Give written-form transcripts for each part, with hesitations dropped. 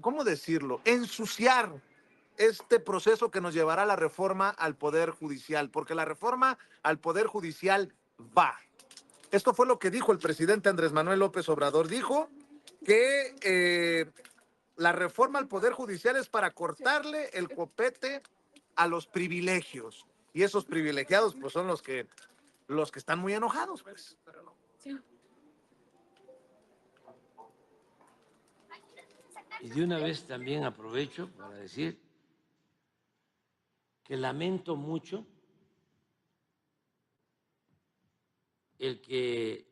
¿cómo decirlo? Ensuciar este proceso que nos llevará a la reforma al Poder Judicial, porque la reforma al Poder Judicial va. Esto fue lo que dijo el presidente Andrés Manuel López Obrador. Dijo que la reforma al Poder Judicial es para cortarle el copete a los privilegios. Y esos privilegiados pues son los que están muy enojados. Pues. Y de una vez también aprovecho para decir que lamento mucho el que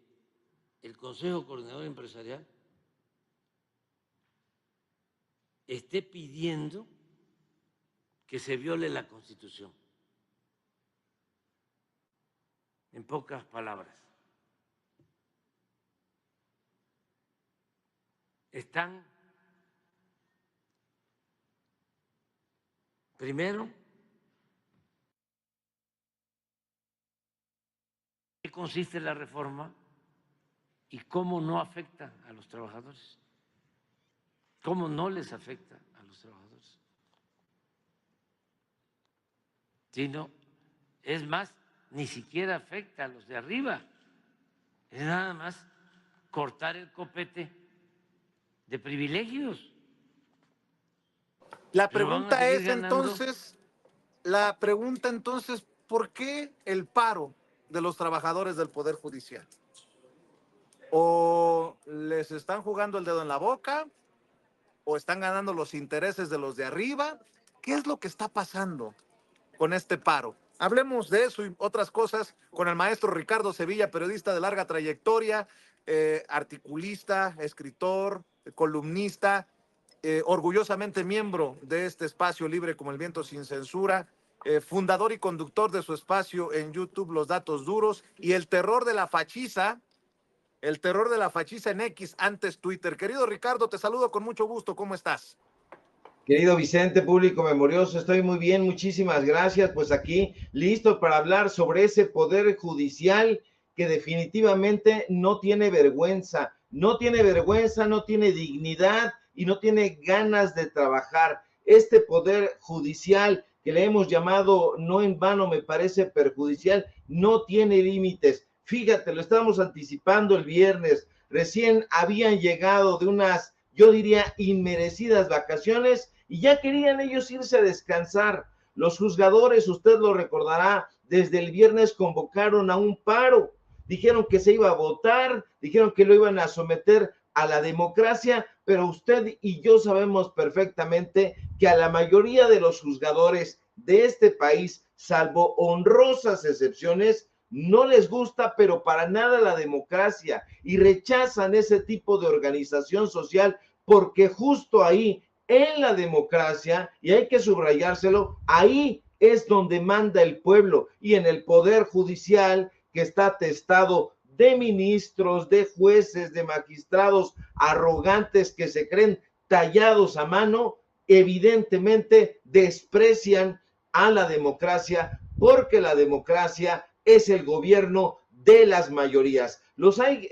el Consejo Coordinador Empresarial esté pidiendo que se viole la Constitución. En pocas palabras, están primero, ¿qué consiste la reforma y cómo no afecta a los trabajadores? ¿Cómo no les afecta a los trabajadores? Sino, es más, ni siquiera afecta a los de arriba. Es nada más cortar el copete de privilegios. La Pero van a pregunta seguir es ganando. entonces, ¿por qué el paro de los trabajadores del Poder Judicial? ¿O les están jugando el dedo en la boca? ¿O están ganando los intereses de los de arriba? ¿Qué es lo que está pasando con este paro? Hablemos de eso y otras cosas con el maestro Ricardo Sevilla, periodista de larga trayectoria, articulista, escritor, columnista, orgullosamente miembro de este espacio libre como el viento sin censura, fundador y conductor de su espacio en YouTube Los Datos Duros y el terror de la fachiza en X, antes Twitter. Querido Ricardo, te saludo con mucho gusto, ¿cómo estás? Querido Vicente, público memorioso, estoy muy bien, muchísimas gracias. Pues aquí, listo para hablar sobre ese poder judicial que definitivamente no tiene vergüenza, no tiene dignidad y no tiene ganas de trabajar. Este poder judicial que le hemos llamado, no en vano me parece perjudicial, no tiene límites. Fíjate, lo estábamos anticipando el viernes, recién habían llegado de unas, yo diría, inmerecidas vacaciones y ya querían ellos irse a descansar. Los juzgadores, usted lo recordará, desde el viernes convocaron a un paro, dijeron que se iba a votar, dijeron que lo iban a someter a la democracia, pero usted y yo sabemos perfectamente que a la mayoría de los juzgadores de este país, salvo honrosas excepciones, no les gusta, pero para nada la democracia y rechazan ese tipo de organización social porque justo ahí en la democracia, y hay que subrayárselo, ahí es donde manda el pueblo y en el poder judicial que está atestado de ministros, de jueces, de magistrados arrogantes que se creen tallados a mano, evidentemente desprecian a la democracia porque la democracia es el gobierno de las mayorías. Los hay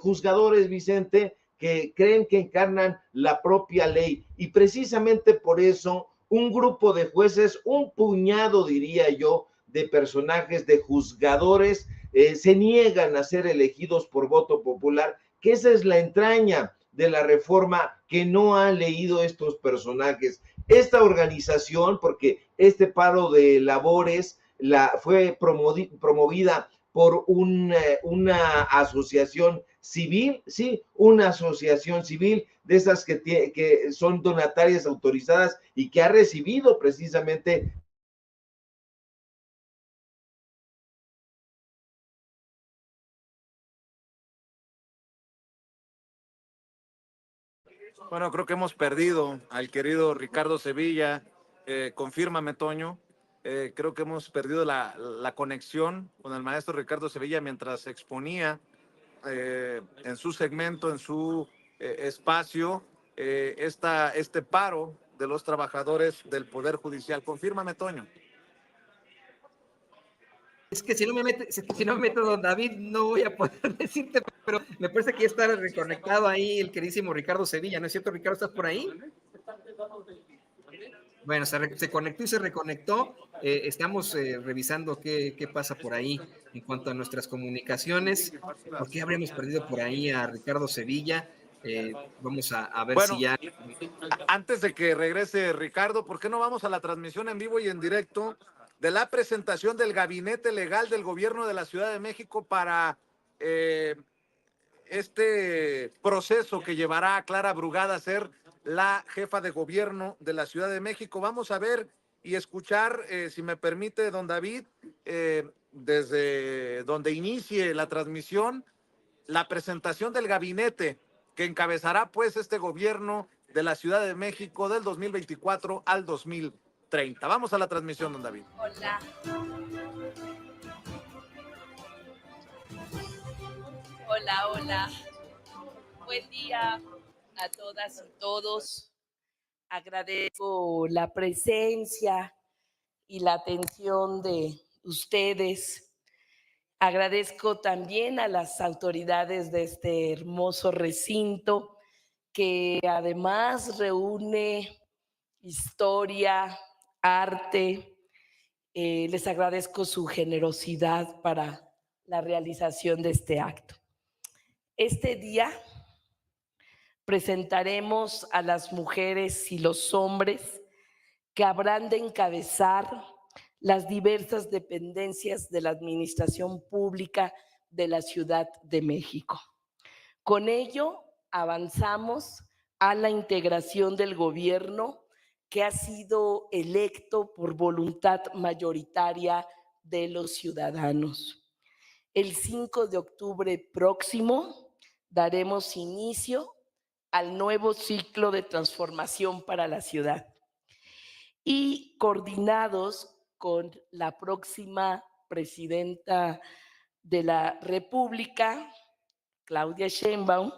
juzgadores, Vicente, que creen que encarnan la propia ley y precisamente por eso un grupo de jueces, un puñado diría yo, de personajes, de juzgadores, se niegan a ser elegidos por voto popular, que esa es la entraña de la reforma que no han leído estos personajes. Esta organización, porque este paro de labores fue promovida por una asociación civil, sí, una asociación civil de esas que son donatarias autorizadas y que ha recibido precisamente. Bueno, creo que hemos perdido al querido Ricardo Sevilla. Confírmame, Toño. Creo que hemos perdido la conexión con el maestro Ricardo Sevilla mientras exponía en su segmento, en su espacio, este paro de los trabajadores del Poder Judicial. Confírmame, Toño. Es que si no me meto, don David, no voy a poder decirte, pero me parece que ya está reconectado ahí el queridísimo Ricardo Sevilla, ¿no es cierto, Ricardo? ¿Estás por ahí? Bueno, se conectó y se reconectó. Estamos revisando qué pasa por ahí en cuanto a nuestras comunicaciones. ¿Por qué habríamos perdido por ahí a Ricardo Sevilla? Vamos a ver Bueno, si ya... antes de que regrese Ricardo, ¿por qué no vamos a la transmisión en vivo y en directo de la presentación del gabinete legal del gobierno de la Ciudad de México para este proceso que llevará a Clara Brugada a ser la jefa de gobierno de la Ciudad de México? Vamos a ver y escuchar, si me permite, don David, desde donde inicie la transmisión, la presentación del gabinete que encabezará pues este gobierno de la Ciudad de México del 2024 al 2030. Vamos a la transmisión, don David. Hola. Hola, hola. Buen día a todas y todos. Agradezco la presencia y la atención de ustedes. Agradezco también a las autoridades de este hermoso recinto que además reúne historia, arte. Les agradezco su generosidad para la realización de este acto. Este día presentaremos a las mujeres y los hombres que habrán de encabezar las diversas dependencias de la administración pública de la Ciudad de México. Con ello, avanzamos a la integración del gobierno que ha sido electo por voluntad mayoritaria de los ciudadanos. El 5 de octubre próximo daremos inicio al nuevo ciclo de transformación para la ciudad. Y coordinados con la próxima presidenta de la República, Claudia Sheinbaum,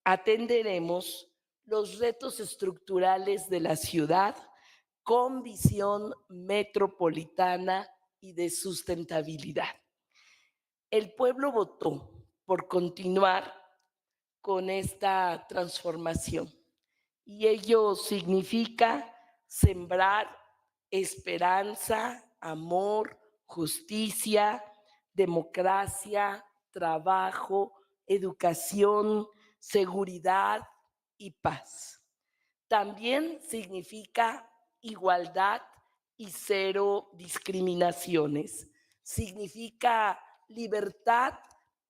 atenderemos los retos estructurales de la ciudad con visión metropolitana y de sustentabilidad. El pueblo votó por continuar con esta transformación y ello significa sembrar esperanza, amor, justicia, democracia, trabajo, educación, seguridad y paz. También significa igualdad y cero discriminaciones. Significa libertad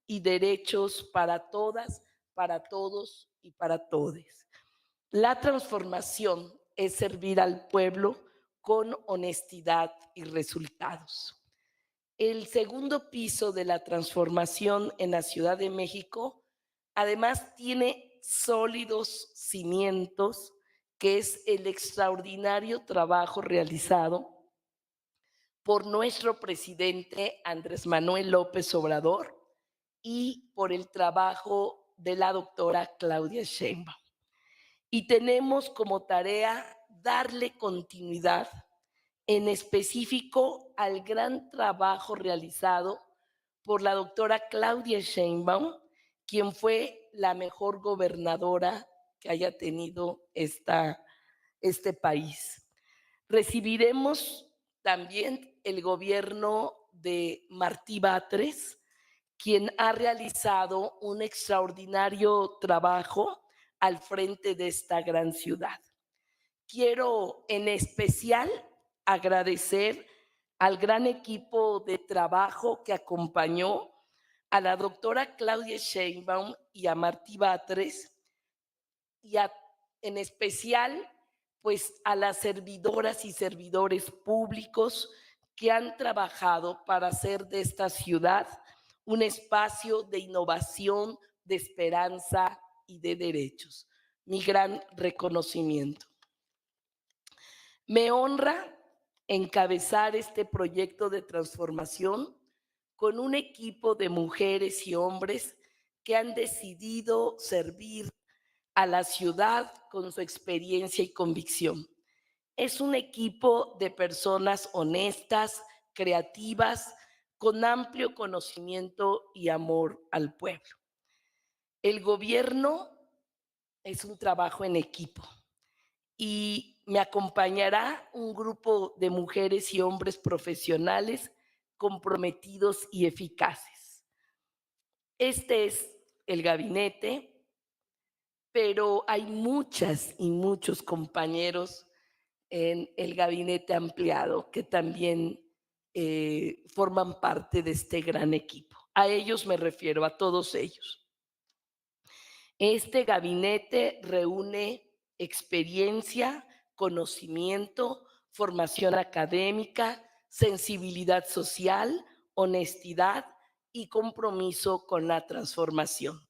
y derechos para todas, para todos y para todes. La transformación es servir al pueblo con honestidad y resultados. El segundo piso de la transformación en la Ciudad de México además tiene sólidos cimientos, que es el extraordinario trabajo realizado por nuestro presidente Andrés Manuel López Obrador y por el trabajo de la doctora Claudia Sheinbaum. Y tenemos como tarea darle continuidad, en específico al gran trabajo realizado por la doctora Claudia Sheinbaum, quien fue la mejor gobernadora que haya tenido este país. Recibiremos también el gobierno de Martí Batres, quien ha realizado un extraordinario trabajo al frente de esta gran ciudad. Quiero en especial agradecer al gran equipo de trabajo que acompañó a la doctora Claudia Sheinbaum y a Martí Batres, y en especial pues a las servidoras y servidores públicos que han trabajado para hacer de esta ciudad un espacio de innovación, de esperanza y de derechos. Mi gran reconocimiento. Me honra encabezar este proyecto de transformación con un equipo de mujeres y hombres que han decidido servir a la ciudad con su experiencia y convicción. Es un equipo de personas honestas, creativas, con amplio conocimiento y amor al pueblo. El gobierno es un trabajo en equipo y me acompañará un grupo de mujeres y hombres profesionales comprometidos y eficaces. Este es el gabinete, pero hay muchas y muchos compañeros en el gabinete ampliado que también forman parte de este gran equipo. A ellos me refiero, a todos ellos. Este gabinete reúne experiencia, conocimiento, formación académica, sensibilidad social, honestidad y compromiso con la transformación.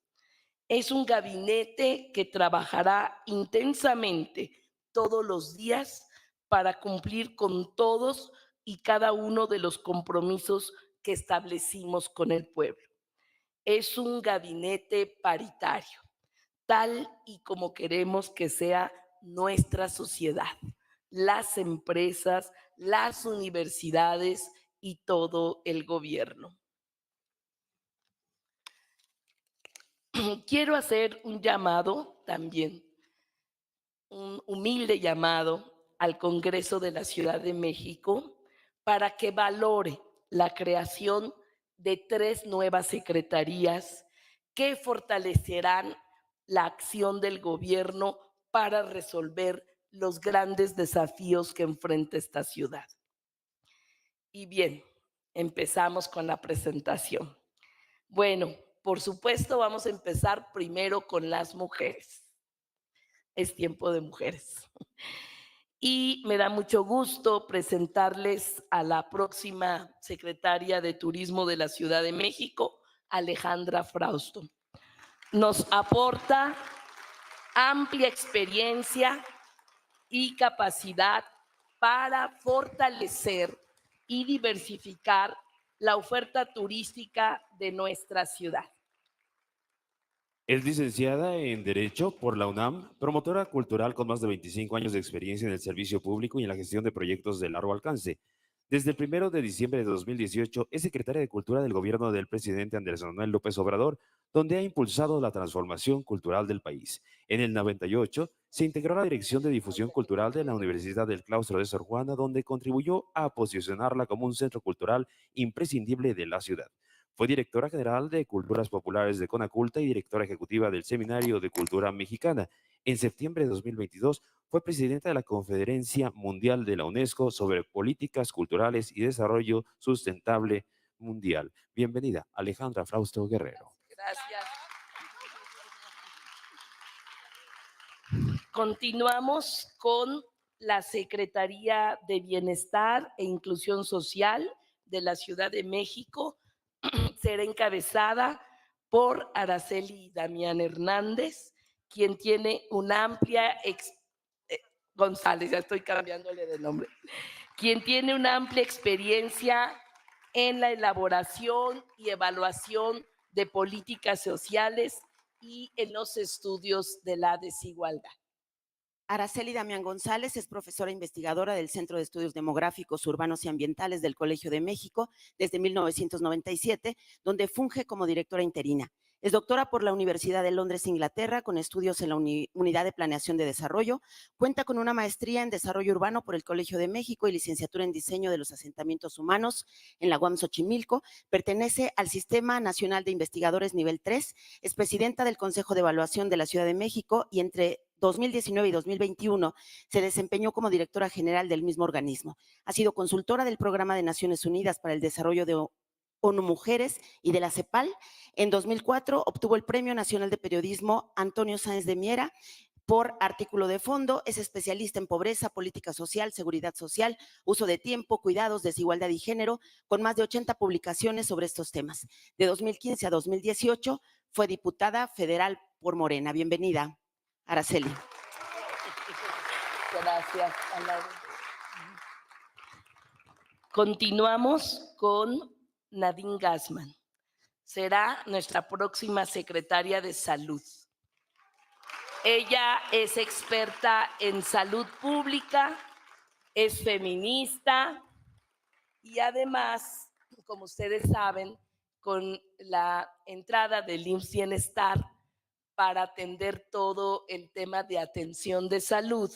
Es un gabinete que trabajará intensamente todos los días para cumplir con todos y cada uno de los compromisos que establecimos con el pueblo. Es un gabinete paritario, tal y como queremos que sea nuestra sociedad, las empresas, las universidades y todo el gobierno. Quiero hacer un llamado también, un humilde llamado al Congreso de la Ciudad de México para que valore la creación de 3 nuevas secretarías que fortalecerán la acción del gobierno para resolver los grandes desafíos que enfrenta esta ciudad. Y bien, empezamos con la presentación. Bueno, por supuesto, vamos a empezar primero con las mujeres. Es tiempo de mujeres. Y me da mucho gusto presentarles a la próxima secretaria de Turismo de la Ciudad de México, Alejandra Frausto. Nos aporta amplia experiencia y capacidad para fortalecer y diversificar la oferta turística de nuestra ciudad. Es licenciada en Derecho por la UNAM, promotora cultural con más de 25 años de experiencia en el servicio público y en la gestión de proyectos de largo alcance. Desde el 1 de diciembre de 2018 es secretaria de Cultura del gobierno del presidente Andrés Manuel López Obrador, donde ha impulsado la transformación cultural del país. En el 98 se integró a la Dirección de Difusión Cultural de la Universidad del Claustro de Sor Juana, donde contribuyó a posicionarla como un centro cultural imprescindible de la ciudad. Fue directora general de Culturas Populares de Conaculta y directora ejecutiva del Seminario de Cultura Mexicana. En septiembre de 2022 fue presidenta de la Conferencia Mundial de la UNESCO sobre Políticas Culturales y Desarrollo Sustentable Mundial. Bienvenida, Alejandra Frausto Guerrero. Gracias. Continuamos con la Secretaría de Bienestar e Inclusión Social de la Ciudad de México. Será encabezada por Araceli Damián Hernández, quien tiene una amplia González, ya estoy cambiándole de nombre, quien tiene una amplia experiencia en la elaboración y evaluación de políticas sociales y en los estudios de la desigualdad. Araceli Damián González es profesora investigadora del Centro de Estudios Demográficos, Urbanos y Ambientales del Colegio de México desde 1997, donde funge como directora interina. Es doctora por la Universidad de Londres, Inglaterra, con estudios en la Unidad de Planeación de Desarrollo. Cuenta con una maestría en Desarrollo Urbano por el Colegio de México y licenciatura en Diseño de los Asentamientos Humanos en la UAM Xochimilco. Pertenece al Sistema Nacional de Investigadores Nivel 3. Es presidenta del Consejo de Evaluación de la Ciudad de México y entre 2019 y 2021 se desempeñó como directora general del mismo organismo. Ha sido consultora del Programa de Naciones Unidas para el Desarrollo de ONU Mujeres y de la CEPAL. En 2004 obtuvo el Premio Nacional de Periodismo Antonio Sáenz de Miera por artículo de fondo. Es especialista en pobreza, política social, seguridad social, uso de tiempo, cuidados, desigualdad y género, con más de 80 publicaciones sobre estos temas. De 2015 a 2018 fue diputada federal por Morena. Bienvenida, Araceli. Gracias. Continuamos con Nadine Gassman. Será nuestra próxima secretaria de Salud. Ella es experta en salud pública, es feminista y además como ustedes saben, con la entrada del IMSS Bienestar para atender todo el tema de atención de salud,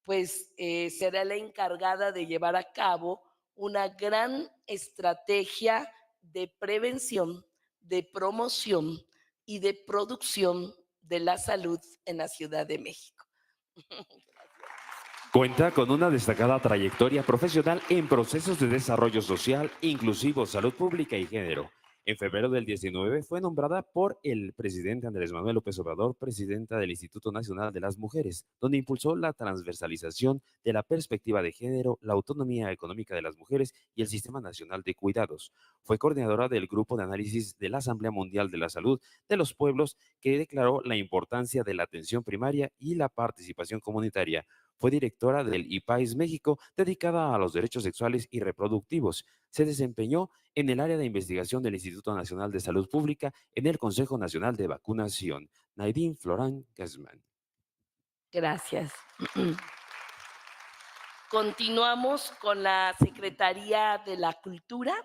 pues será la encargada de llevar a cabo una gran estrategia de prevención, de promoción y de producción de la salud en la Ciudad de México. Cuenta con una destacada trayectoria profesional en procesos de desarrollo social, inclusivo, salud pública y género. En febrero del 19 fue nombrada por el presidente Andrés Manuel López Obrador presidenta del Instituto Nacional de las Mujeres, donde impulsó la transversalización de la perspectiva de género, la autonomía económica de las mujeres y el Sistema Nacional de Cuidados. Fue coordinadora del Grupo de Análisis de la Asamblea Mundial de la Salud de los Pueblos, que declaró la importancia de la atención primaria y la participación comunitaria. Fue directora del IPAIS México, dedicada a los derechos sexuales y reproductivos. Se desempeñó en el área de investigación del Instituto Nacional de Salud Pública en el Consejo Nacional de Vacunación. Nadine Florán Gassman. Gracias. Continuamos con la Secretaría de la Cultura.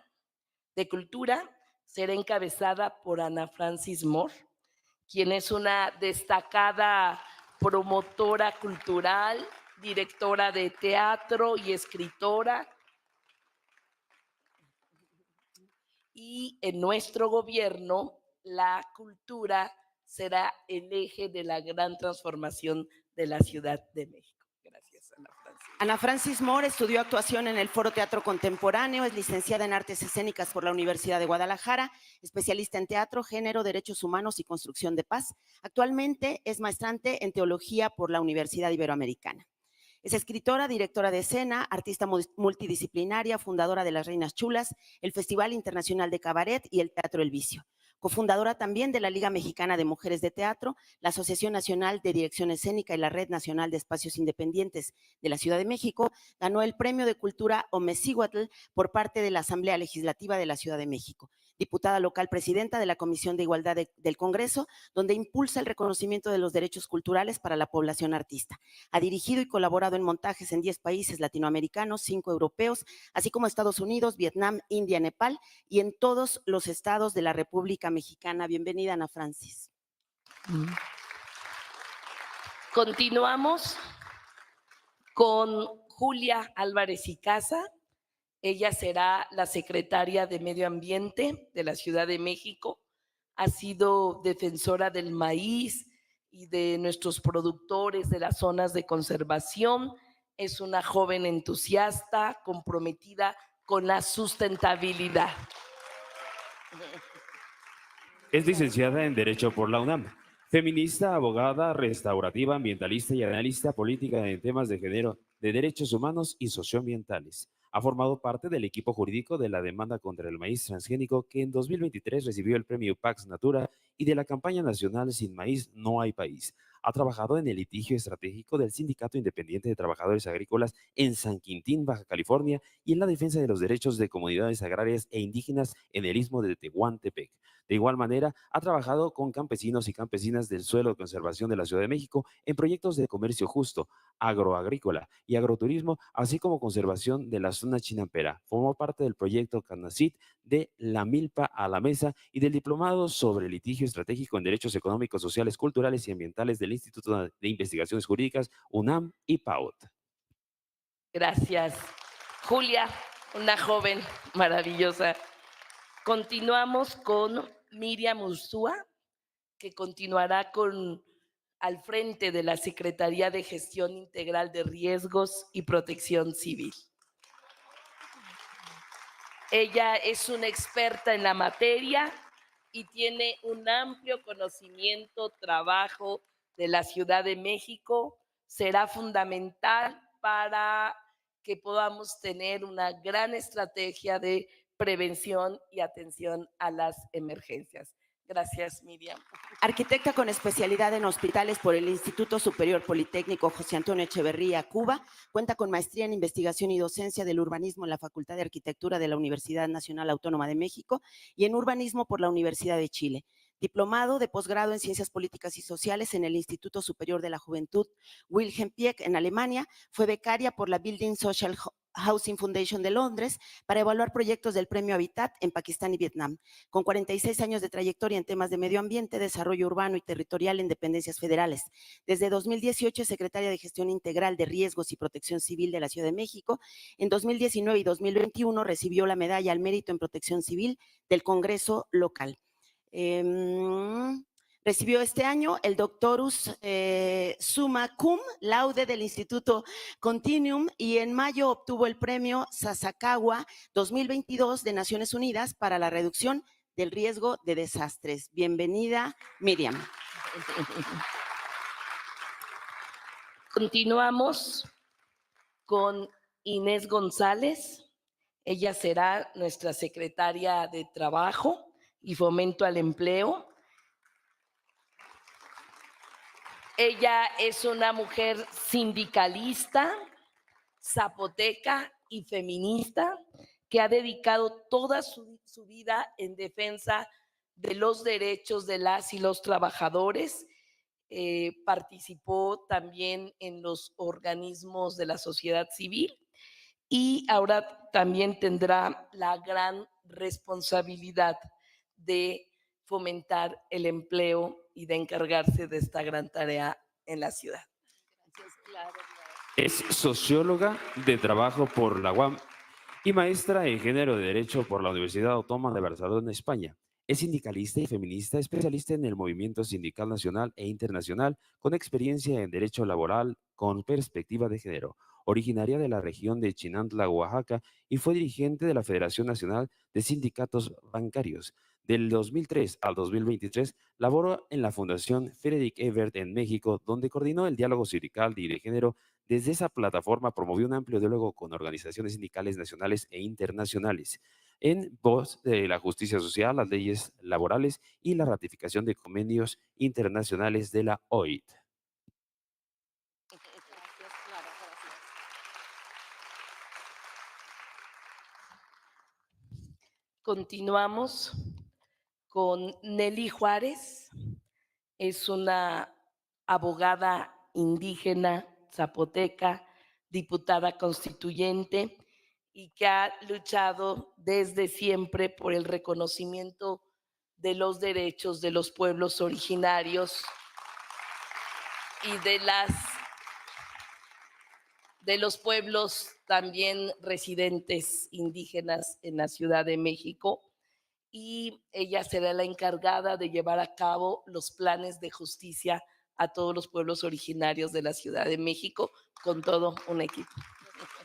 Será encabezada por Ana Francis Moore, quien es una destacada promotora cultural, directora de teatro y escritora. Y en nuestro gobierno, la cultura será el eje de la gran transformación de la Ciudad de México. Gracias, Ana Francis. Ana Francis Moore estudió actuación en el Foro Teatro Contemporáneo, es licenciada en Artes Escénicas por la Universidad de Guadalajara, especialista en teatro, género, derechos humanos y construcción de paz. Actualmente es maestrante en teología por la Universidad Iberoamericana. Es escritora, directora de escena, artista multidisciplinaria, fundadora de Las Reinas Chulas, el Festival Internacional de Cabaret y el Teatro El Vicio. Cofundadora también de la Liga Mexicana de Mujeres de Teatro, la Asociación Nacional de Dirección Escénica y la Red Nacional de Espacios Independientes de la Ciudad de México. Ganó el Premio de Cultura Omecíhuatl por parte de la Asamblea Legislativa de la Ciudad de México. Diputada local presidenta de la Comisión de Igualdad del Congreso, donde impulsa el reconocimiento de los derechos culturales para la población artista. Ha dirigido y colaborado en montajes en 10 países latinoamericanos, 5 europeos, así como Estados Unidos, Vietnam, India, Nepal y en todos los estados de la República Mexicana. Bienvenida, Ana Francis. Continuamos con Julia Álvarez y Casa. Ella será la secretaria de Medio Ambiente de la Ciudad de México. Ha sido defensora del maíz y de nuestros productores de las zonas de conservación. Es una joven entusiasta, comprometida con la sustentabilidad. Es licenciada en Derecho por la UNAM. Feminista, abogada, restaurativa, ambientalista y analista política en temas de género, de derechos humanos y socioambientales. Ha formado parte del equipo jurídico de la demanda contra el maíz transgénico que en 2023 recibió el premio Pax Natura y de la campaña nacional Sin Maíz No Hay País. Ha trabajado en el litigio estratégico del Sindicato Independiente de Trabajadores Agrícolas en San Quintín, Baja California, y en la defensa de los derechos de comunidades agrarias e indígenas en el istmo de Tehuantepec. De igual manera, ha trabajado con campesinos y campesinas del suelo de conservación de la Ciudad de México en proyectos de comercio justo, agroagrícola y agroturismo, así como conservación de la zona chinampera. Formó parte del proyecto CANACYT de La Milpa a la Mesa y del diplomado sobre litigio estratégico en derechos económicos, sociales, culturales y ambientales del Instituto de Investigaciones Jurídicas, UNAM y PAUT. Gracias, Julia, una joven maravillosa. Continuamos con Miriam Ursúa, que continuará al frente de la Secretaría de Gestión Integral de Riesgos y Protección Civil. Ella es una experta en la materia y tiene un amplio conocimiento, trabajo de la Ciudad de México. Será fundamental para que podamos tener una gran estrategia de prevención y atención a las emergencias. Gracias, Miriam. Arquitecta con especialidad en hospitales por el Instituto Superior Politécnico José Antonio Echeverría, Cuba, cuenta con maestría en investigación y docencia del urbanismo en la Facultad de Arquitectura de la Universidad Nacional Autónoma de México y en urbanismo por la Universidad de Chile. Diplomado de posgrado en Ciencias Políticas y Sociales en el Instituto Superior de la Juventud Wilhelm Pieck en Alemania, fue becaria por la Building Social Housing Foundation de Londres para evaluar proyectos del Premio Habitat en Pakistán y Vietnam. Con 46 años de trayectoria en temas de medio ambiente, desarrollo urbano y territorial en dependencias federales. Desde 2018 es secretaria de Gestión Integral de Riesgos y Protección Civil de la Ciudad de México. En 2019 y 2021 recibió la Medalla al Mérito en Protección Civil del Congreso local. Recibió este año el Doctorus Summa Cum Laude del Instituto Continuum y en mayo obtuvo el premio Sasakawa 2022 de Naciones Unidas para la reducción del riesgo de desastres. Bienvenida, Miriam. Continuamos con Inés González. Ella será nuestra secretaria de Trabajo y Fomento al Empleo. Ella es una mujer sindicalista, zapoteca y feminista que ha dedicado toda su vida en defensa de los derechos de las y los trabajadores. Participó también en los organismos de la sociedad civil y ahora también tendrá la gran responsabilidad de fomentar el empleo y de encargarse de esta gran tarea en la ciudad. Es socióloga de trabajo por la UAM y maestra en género de Derecho por la Universidad Autónoma de Barcelona, España. Es sindicalista y feminista, especialista en el movimiento sindical nacional e internacional, con experiencia en derecho laboral con perspectiva de género. Originaria de la región de Chinantla, Oaxaca, y fue dirigente de la Federación Nacional de Sindicatos Bancarios. Del 2003 al 2023, laboró en la Fundación Frederick Ebert en México, donde coordinó el diálogo sindical y de género. Desde esa plataforma promovió un amplio diálogo con organizaciones sindicales nacionales e internacionales en voz de la justicia social, las leyes laborales y la ratificación de convenios internacionales de la OIT. Continuamos con Nelly Juárez. Es una abogada indígena zapoteca, diputada constituyente y que ha luchado desde siempre por el reconocimiento de los derechos de los pueblos originarios y de los pueblos también residentes indígenas en la Ciudad de México. Y ella será la encargada de llevar a cabo los planes de justicia a todos los pueblos originarios de la Ciudad de México con todo un equipo.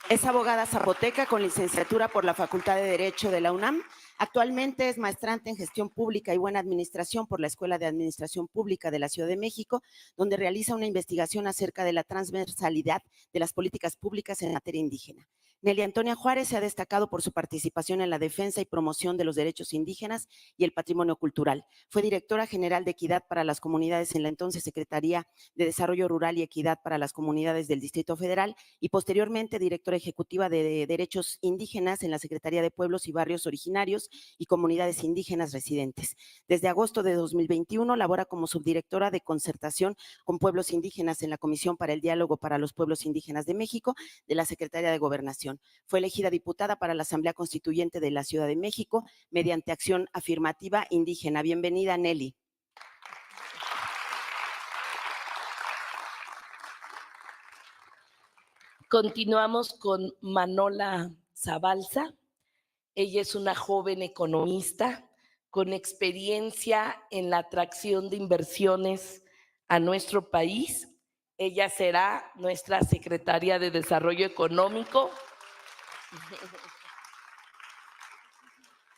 Es abogada zapoteca con licenciatura por la Facultad de Derecho de la UNAM. Actualmente es maestrante en Gestión Pública y Buena Administración por la Escuela de Administración Pública de la Ciudad de México, donde realiza una investigación acerca de la transversalidad de las políticas públicas en materia indígena. Nelly Antonia Juárez se ha destacado por su participación en la defensa y promoción de los derechos indígenas y el patrimonio cultural. Fue directora general de Equidad para las Comunidades en la entonces Secretaría de Desarrollo Rural y Equidad para las Comunidades del Distrito Federal y posteriormente directora ejecutiva de Derechos Indígenas en la Secretaría de Pueblos y Barrios Originarios y Comunidades Indígenas Residentes. Desde agosto de 2021 labora como subdirectora de Concertación con Pueblos Indígenas en la Comisión para el Diálogo para los Pueblos Indígenas de México de la Secretaría de Gobernación. Fue elegida diputada para la Asamblea Constituyente de la Ciudad de México mediante acción afirmativa indígena. Bienvenida, Nelly. Continuamos con Manola Zabalza. Ella es una joven economista con experiencia en la atracción de inversiones a nuestro país. Ella será nuestra secretaria de Desarrollo Económico.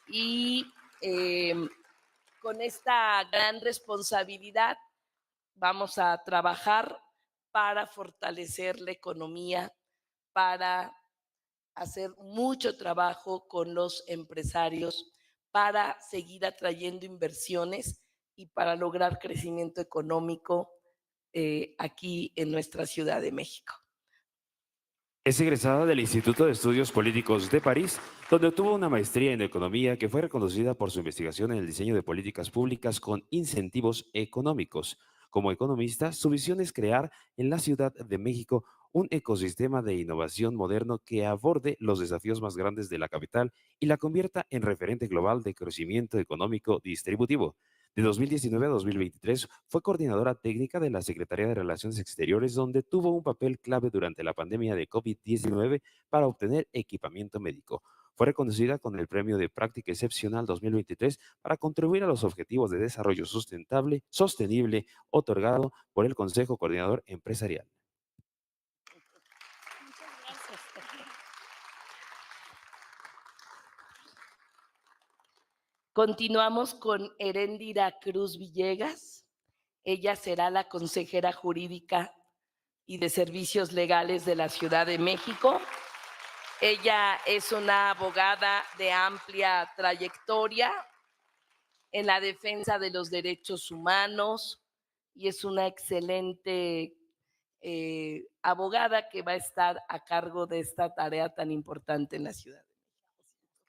Y con esta gran responsabilidad vamos a trabajar para fortalecer la economía, para hacer mucho trabajo con los empresarios, para seguir atrayendo inversiones y para lograr crecimiento económico aquí en nuestra Ciudad de México. Es egresada del Instituto de Estudios Políticos de París, donde obtuvo una maestría en economía que fue reconocida por su investigación en el diseño de políticas públicas con incentivos económicos. Como economista, su visión es crear en la Ciudad de México un ecosistema de innovación moderno que aborde los desafíos más grandes de la capital y la convierta en referente global de crecimiento económico distributivo. De 2019 a 2023 fue coordinadora técnica de la Secretaría de Relaciones Exteriores, donde tuvo un papel clave durante la pandemia de COVID-19 para obtener equipamiento médico. Fue reconocida con el Premio de Práctica Excepcional 2023 para contribuir a los Objetivos de Desarrollo Sostenible, otorgado por el Consejo Coordinador Empresarial. Continuamos con Heréndira Cruz Villegas. Ella será la consejera jurídica y de servicios legales de la Ciudad de México. Ella es una abogada de amplia trayectoria en la defensa de los derechos humanos y es una excelente abogada que va a estar a cargo de esta tarea tan importante en la ciudad.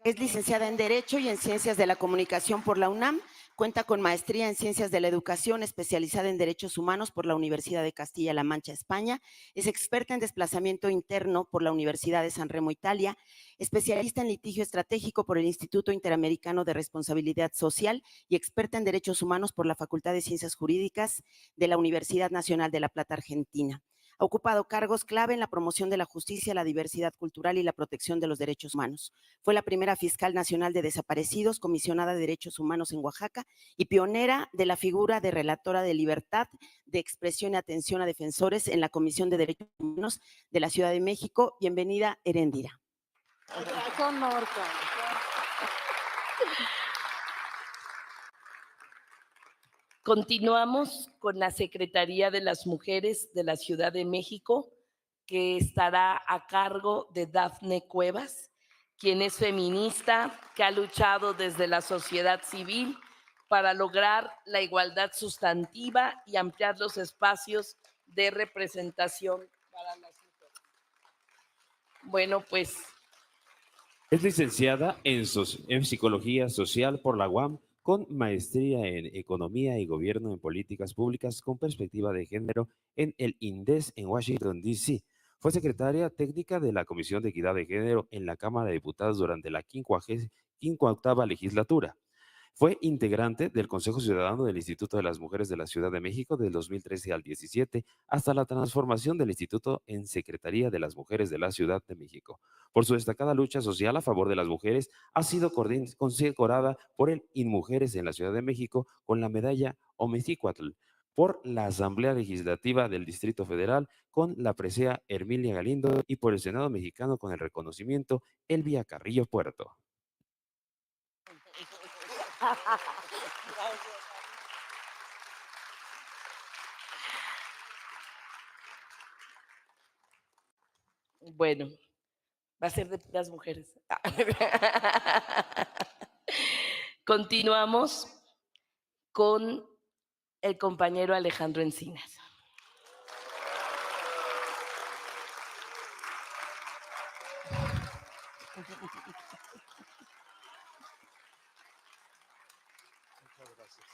Es licenciada en Derecho y en Ciencias de la Comunicación por la UNAM. Cuenta con maestría en Ciencias de la Educación, especializada en Derechos Humanos por la Universidad de Castilla-La Mancha, España. Es experta en desplazamiento interno por la Universidad de San Remo, Italia. Especialista en litigio estratégico por el Instituto Interamericano de Responsabilidad Social y experta en Derechos Humanos por la Facultad de Ciencias Jurídicas de la Universidad Nacional de La Plata, Argentina. Ha ocupado cargos clave en la promoción de la justicia, la diversidad cultural y la protección de los derechos humanos. Fue la primera fiscal nacional de desaparecidos, comisionada de derechos humanos en Oaxaca y pionera de la figura de relatora de libertad de expresión y atención a defensores en la Comisión de Derechos Humanos de la Ciudad de México. Bienvenida, Heréndira. Con honor. Continuamos con la Secretaría de las Mujeres de la Ciudad de México, que estará a cargo de Dafne Cuevas, quien es feminista, que ha luchado desde la sociedad civil para lograr la igualdad sustantiva y ampliar los espacios de representación para las mujeres. Bueno, pues. Es licenciada en Psicología Social por la UAM, con maestría en Economía y Gobierno en Políticas Públicas con perspectiva de género en el INDES en Washington, D.C. Fue secretaria técnica de la Comisión de Equidad de Género en la Cámara de Diputados durante la 58ª legislatura. Fue integrante del Consejo Ciudadano del Instituto de las Mujeres de la Ciudad de México del 2013 al 17, hasta la transformación del instituto en Secretaría de las Mujeres de la Ciudad de México. Por su destacada lucha social a favor de las mujeres, ha sido condecorada por el INMujeres en la Ciudad de México con la medalla Omexicuatl, por la Asamblea Legislativa del Distrito Federal con la presea Hermilia Galindo y por el Senado mexicano con el reconocimiento Elvia Carrillo Puerto. Bueno, va a ser de las mujeres. Continuamos con el compañero Alejandro Encinas. Muchas gracias.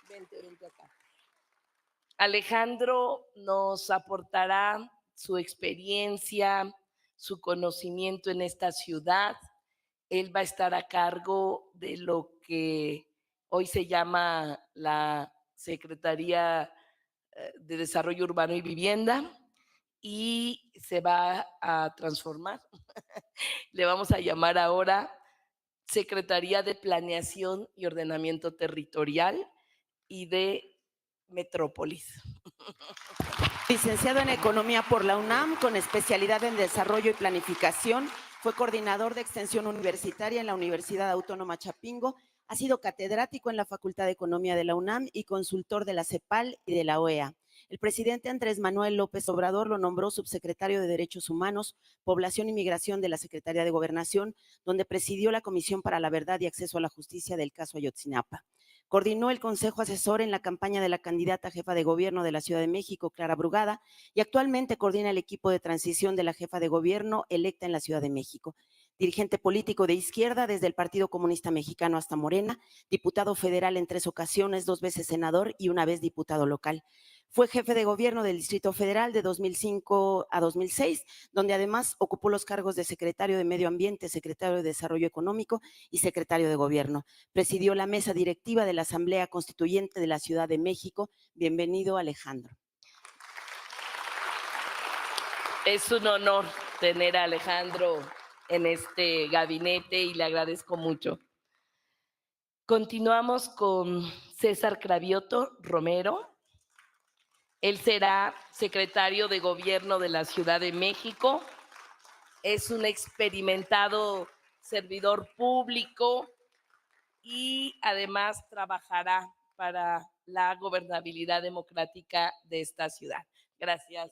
Vente acá. Alejandro nos aportará su experiencia, su conocimiento en esta ciudad. Él va a estar a cargo de lo que hoy se llama la Secretaría de Desarrollo Urbano y Vivienda y se va a transformar. Le vamos a llamar ahora Secretaría de Planeación y Ordenamiento Territorial y de Metrópolis. Licenciado en Economía por la UNAM, con especialidad en Desarrollo y Planificación, fue coordinador de Extensión Universitaria en la Universidad Autónoma Chapingo, ha sido catedrático en la Facultad de Economía de la UNAM y consultor de la CEPAL y de la OEA. El presidente Andrés Manuel López Obrador lo nombró subsecretario de Derechos Humanos, Población y Migración de la Secretaría de Gobernación, donde presidió la Comisión para la Verdad y Acceso a la Justicia del caso Ayotzinapa. Coordinó el Consejo Asesor en la campaña de la candidata jefa de gobierno de la Ciudad de México, Clara Brugada, y actualmente coordina el equipo de transición de la jefa de gobierno electa en la Ciudad de México. dirigente político de izquierda desde el Partido Comunista Mexicano hasta Morena, diputado federal en 3 ocasiones, 2 veces senador y una vez diputado local. Fue jefe de gobierno del Distrito Federal de 2005 a 2006, donde además ocupó los cargos de secretario de Medio Ambiente, secretario de Desarrollo Económico y secretario de Gobierno. Presidió la mesa directiva de la Asamblea Constituyente de la Ciudad de México. Bienvenido, Alejandro. Es un honor tener a Alejandro en este gabinete y le agradezco mucho. Continuamos con César Cravioto Romero. Él será secretario de Gobierno de la Ciudad de México. Es un experimentado servidor público y además trabajará para la gobernabilidad democrática de esta ciudad. Gracias.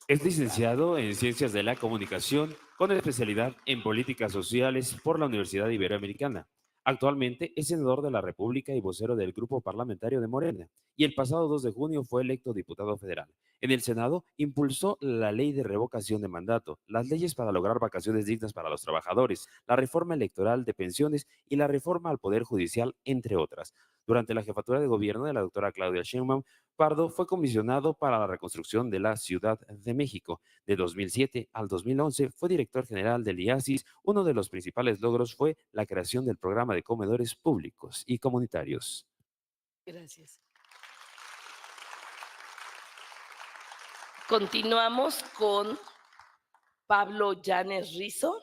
Es licenciado en Ciencias de la Comunicación con especialidad en Políticas Sociales por la Universidad Iberoamericana. Actualmente es senador de la República y vocero del Grupo Parlamentario de Morena, y el pasado 2 de junio fue electo diputado federal. En el Senado impulsó la ley de revocación de mandato, las leyes para lograr vacaciones dignas para los trabajadores, la reforma electoral de pensiones y la reforma al Poder Judicial, entre otras. Durante la jefatura de gobierno de la doctora Claudia Sheinbaum, Pardo fue comisionado para la reconstrucción de la Ciudad de México. De 2007 al 2011 fue director general del IASIS. Uno de los principales logros fue la creación del programa de comedores públicos y comunitarios. Gracias. Continuamos con Pablo Llanes Rizo.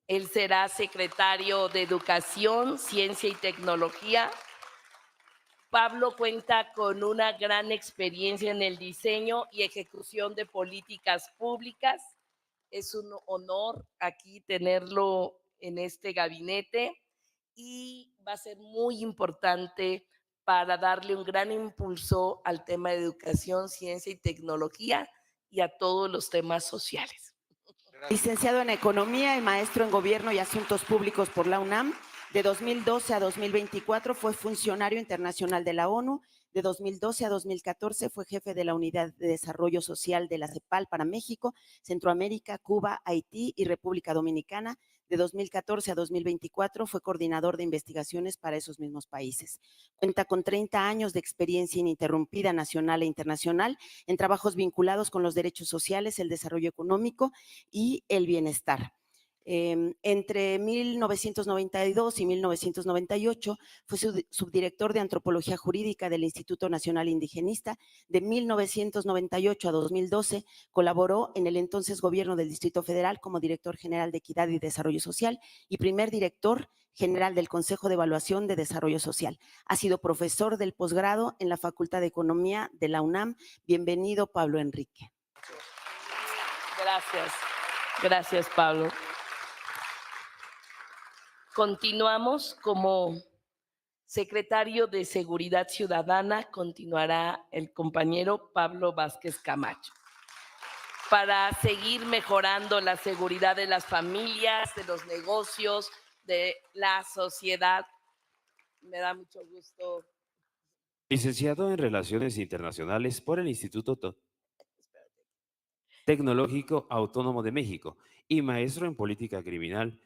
Él será secretario de Educación, Ciencia y Tecnología. Pablo cuenta con una gran experiencia en el diseño y ejecución de políticas públicas. Es un honor aquí tenerlo en este gabinete y va a ser muy importante para darle un gran impulso al tema de educación, ciencia y tecnología y a todos los temas sociales. Licenciado en Economía y maestro en Gobierno y Asuntos Públicos por la UNAM. De 2012 a 2024 fue funcionario internacional de la ONU. De 2012 a 2014 fue jefe de la Unidad de Desarrollo Social de la CEPAL para México, Centroamérica, Cuba, Haití y República Dominicana. De 2014 a 2024 fue coordinador de investigaciones para esos mismos países. Cuenta con 30 años de experiencia ininterrumpida nacional e internacional en trabajos vinculados con los derechos sociales, el desarrollo económico y el bienestar. Entre 1992 y 1998 fue subdirector de Antropología Jurídica del Instituto Nacional Indigenista. De 1998 a 2012 colaboró en el entonces gobierno del Distrito Federal como director general de Equidad y Desarrollo Social y primer director general del Consejo de Evaluación de Desarrollo Social. Ha sido profesor del posgrado en la Facultad de Economía de la UNAM. Bienvenido, Pablo Enrique. Gracias. Gracias, Pablo. Continuamos como secretario de Seguridad Ciudadana, continuará el compañero Pablo Vázquez Camacho, para seguir mejorando la seguridad de las familias, de los negocios, de la sociedad. Me da mucho gusto. Licenciado en Relaciones Internacionales por el Instituto Tecnológico Autónomo de México y maestro en Política Criminal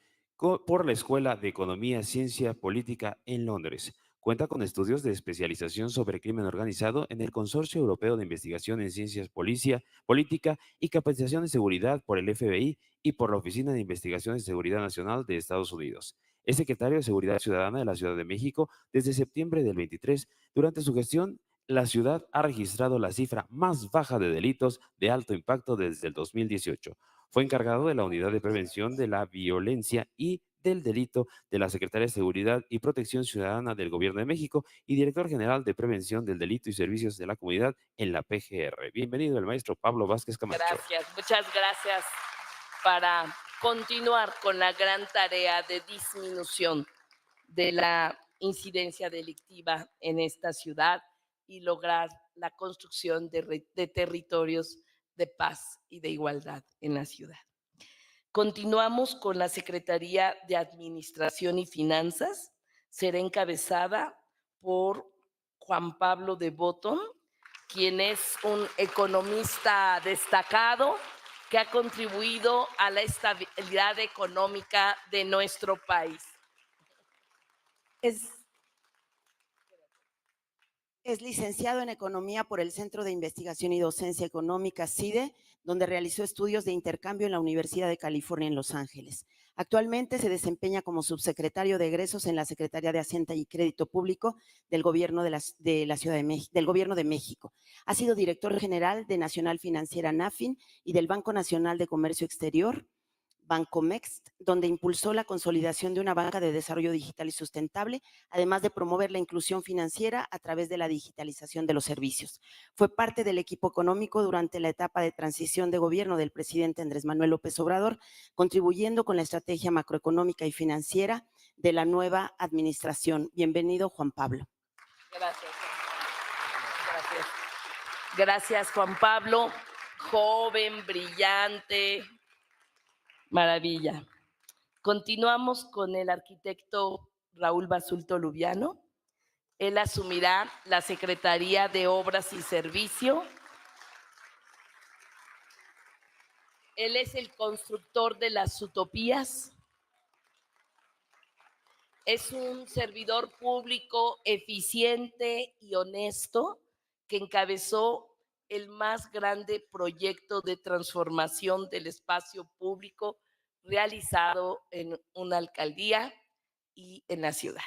por la Escuela de Economía, Ciencia Política en Londres. Cuenta con estudios de especialización sobre crimen organizado en el Consorcio Europeo de Investigación en Ciencias Política y Capacitación de Seguridad por el FBI y por la Oficina de Investigación de Seguridad Nacional de Estados Unidos. Es secretario de Seguridad Ciudadana de la Ciudad de México desde septiembre del 23. Durante su gestión, la ciudad ha registrado la cifra más baja de delitos de alto impacto desde el 2018. Fue encargado de la Unidad de Prevención de la Violencia y del Delito de la Secretaría de Seguridad y Protección Ciudadana del Gobierno de México y director general de Prevención del Delito y Servicios de la Comunidad en la PGR. Bienvenido el maestro Pablo Vázquez Camacho. Gracias, muchas gracias, para continuar con la gran tarea de disminución de la incidencia delictiva en esta ciudad y lograr la construcción de territorios de paz y de igualdad en la ciudad. Continuamos con la Secretaría de Administración y Finanzas. Será encabezada por Juan Pablo de Botton, quien es un economista destacado que ha contribuido a la estabilidad económica de nuestro país. Es licenciado en Economía por el Centro de Investigación y Docencia Económica, CIDE, donde realizó estudios de intercambio en la Universidad de California en Los Ángeles. Actualmente se desempeña como subsecretario de egresos en la Secretaría de Hacienda y Crédito Público del Gobierno de la Ciudad de México, del Gobierno de México. Ha sido director general de Nacional Financiera NAFIN y del Banco Nacional de Comercio Exterior, Bancomext, donde impulsó la consolidación de una banca de desarrollo digital y sustentable, además de promover la inclusión financiera a través de la digitalización de los servicios. Fue parte del equipo económico durante la etapa de transición de gobierno del presidente Andrés Manuel López Obrador, contribuyendo con la estrategia macroeconómica y financiera de la nueva administración. Bienvenido, Juan Pablo. Gracias. Gracias. Gracias, Juan Pablo. Joven, brillante. Maravilla. Continuamos con el arquitecto Raúl Basulto Lubiano. Él asumirá la Secretaría de Obras y Servicio. Él es el constructor de las utopías. Es un servidor público eficiente y honesto que encabezó el más grande proyecto de transformación del espacio público realizado en una alcaldía y en la ciudad.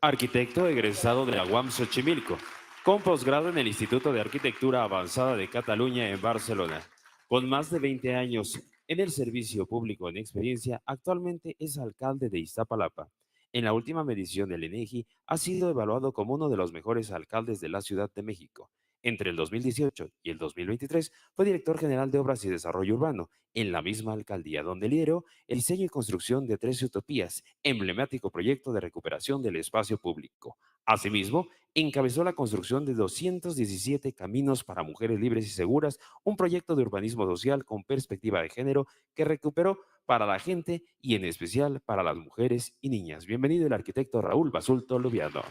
Arquitecto egresado de la UAM Xochimilco, con posgrado en el Instituto de Arquitectura Avanzada de Cataluña en Barcelona. Con más de 20 años en el servicio público en experiencia, actualmente es alcalde de Iztapalapa. En la última medición del INEGI ha sido evaluado como uno de los mejores alcaldes de la Ciudad de México. Entre el 2018 y el 2023 fue director general de Obras y Desarrollo Urbano en la misma alcaldía, donde lideró el diseño y construcción de 13 utopías, emblemático proyecto de recuperación del espacio público. Asimismo, encabezó la construcción de 217 caminos para mujeres libres y seguras, un proyecto de urbanismo social con perspectiva de género que recuperó para la gente y en especial para las mujeres y niñas. Bienvenido el arquitecto Raúl Basulto Lubiano.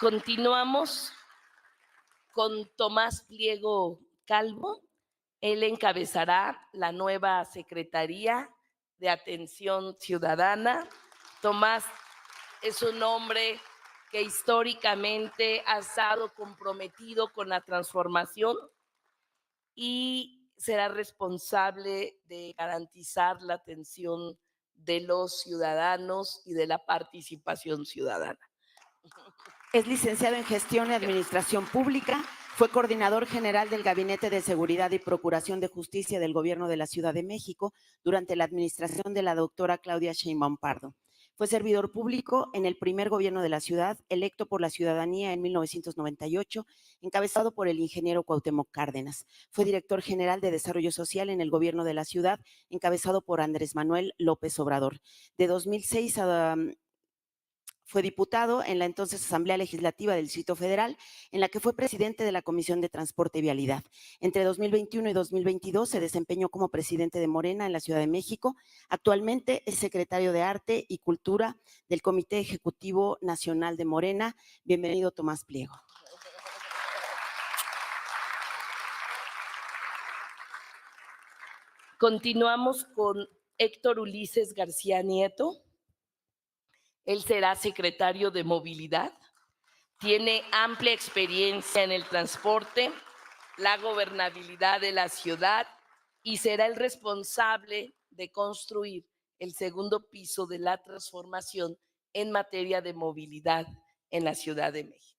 Continuamos con Tomás Pliego Calvo. Él encabezará la nueva Secretaría de Atención Ciudadana. Tomás es un hombre que históricamente ha estado comprometido con la transformación y será responsable de garantizar la atención de los ciudadanos y de la participación ciudadana. Es licenciado en Gestión y Administración Pública, fue coordinador general del Gabinete de Seguridad y Procuración de Justicia del Gobierno de la Ciudad de México durante la administración de la doctora Claudia Sheinbaum Pardo. Fue servidor público en el primer gobierno de la ciudad, electo por la ciudadanía en 1998, encabezado por el ingeniero Cuauhtémoc Cárdenas. Fue director general de Desarrollo Social en el gobierno de la ciudad, encabezado por Andrés Manuel López Obrador. De 2006 a fue diputado en la entonces Asamblea Legislativa del Distrito Federal, en la que fue presidente de la Comisión de Transporte y Vialidad. Entre 2021 y 2022 se desempeñó como presidente de Morena en la Ciudad de México. Actualmente es secretario de Arte y Cultura del Comité Ejecutivo Nacional de Morena. Bienvenido, Tomás Pliego. Continuamos con Héctor Ulises García Nieto. Él será secretario de Movilidad. Tiene amplia experiencia en el transporte, la gobernabilidad de la ciudad y será el responsable de construir el segundo piso de la transformación en materia de movilidad en la Ciudad de México.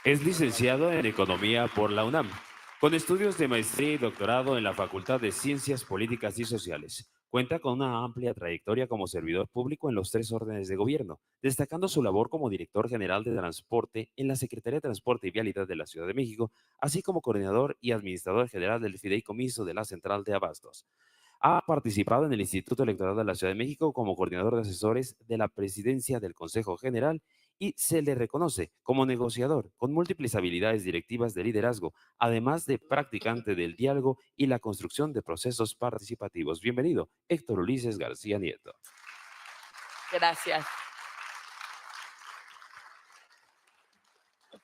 Es licenciado en Economía por la UNAM, con estudios de maestría y doctorado en la Facultad de Ciencias Políticas y Sociales. Cuenta con una amplia trayectoria como servidor público en los 3 órdenes de gobierno, destacando su labor como director general de Transporte en la Secretaría de Transporte y Vialidad de la Ciudad de México, así como coordinador y administrador general del Fideicomiso de la Central de Abastos. Ha participado en el Instituto Electoral de la Ciudad de México como coordinador de asesores de la Presidencia del Consejo General y se le reconoce como negociador con múltiples habilidades directivas de liderazgo, además de practicante del diálogo y la construcción de procesos participativos. Bienvenido, Héctor Ulises García Nieto. Gracias.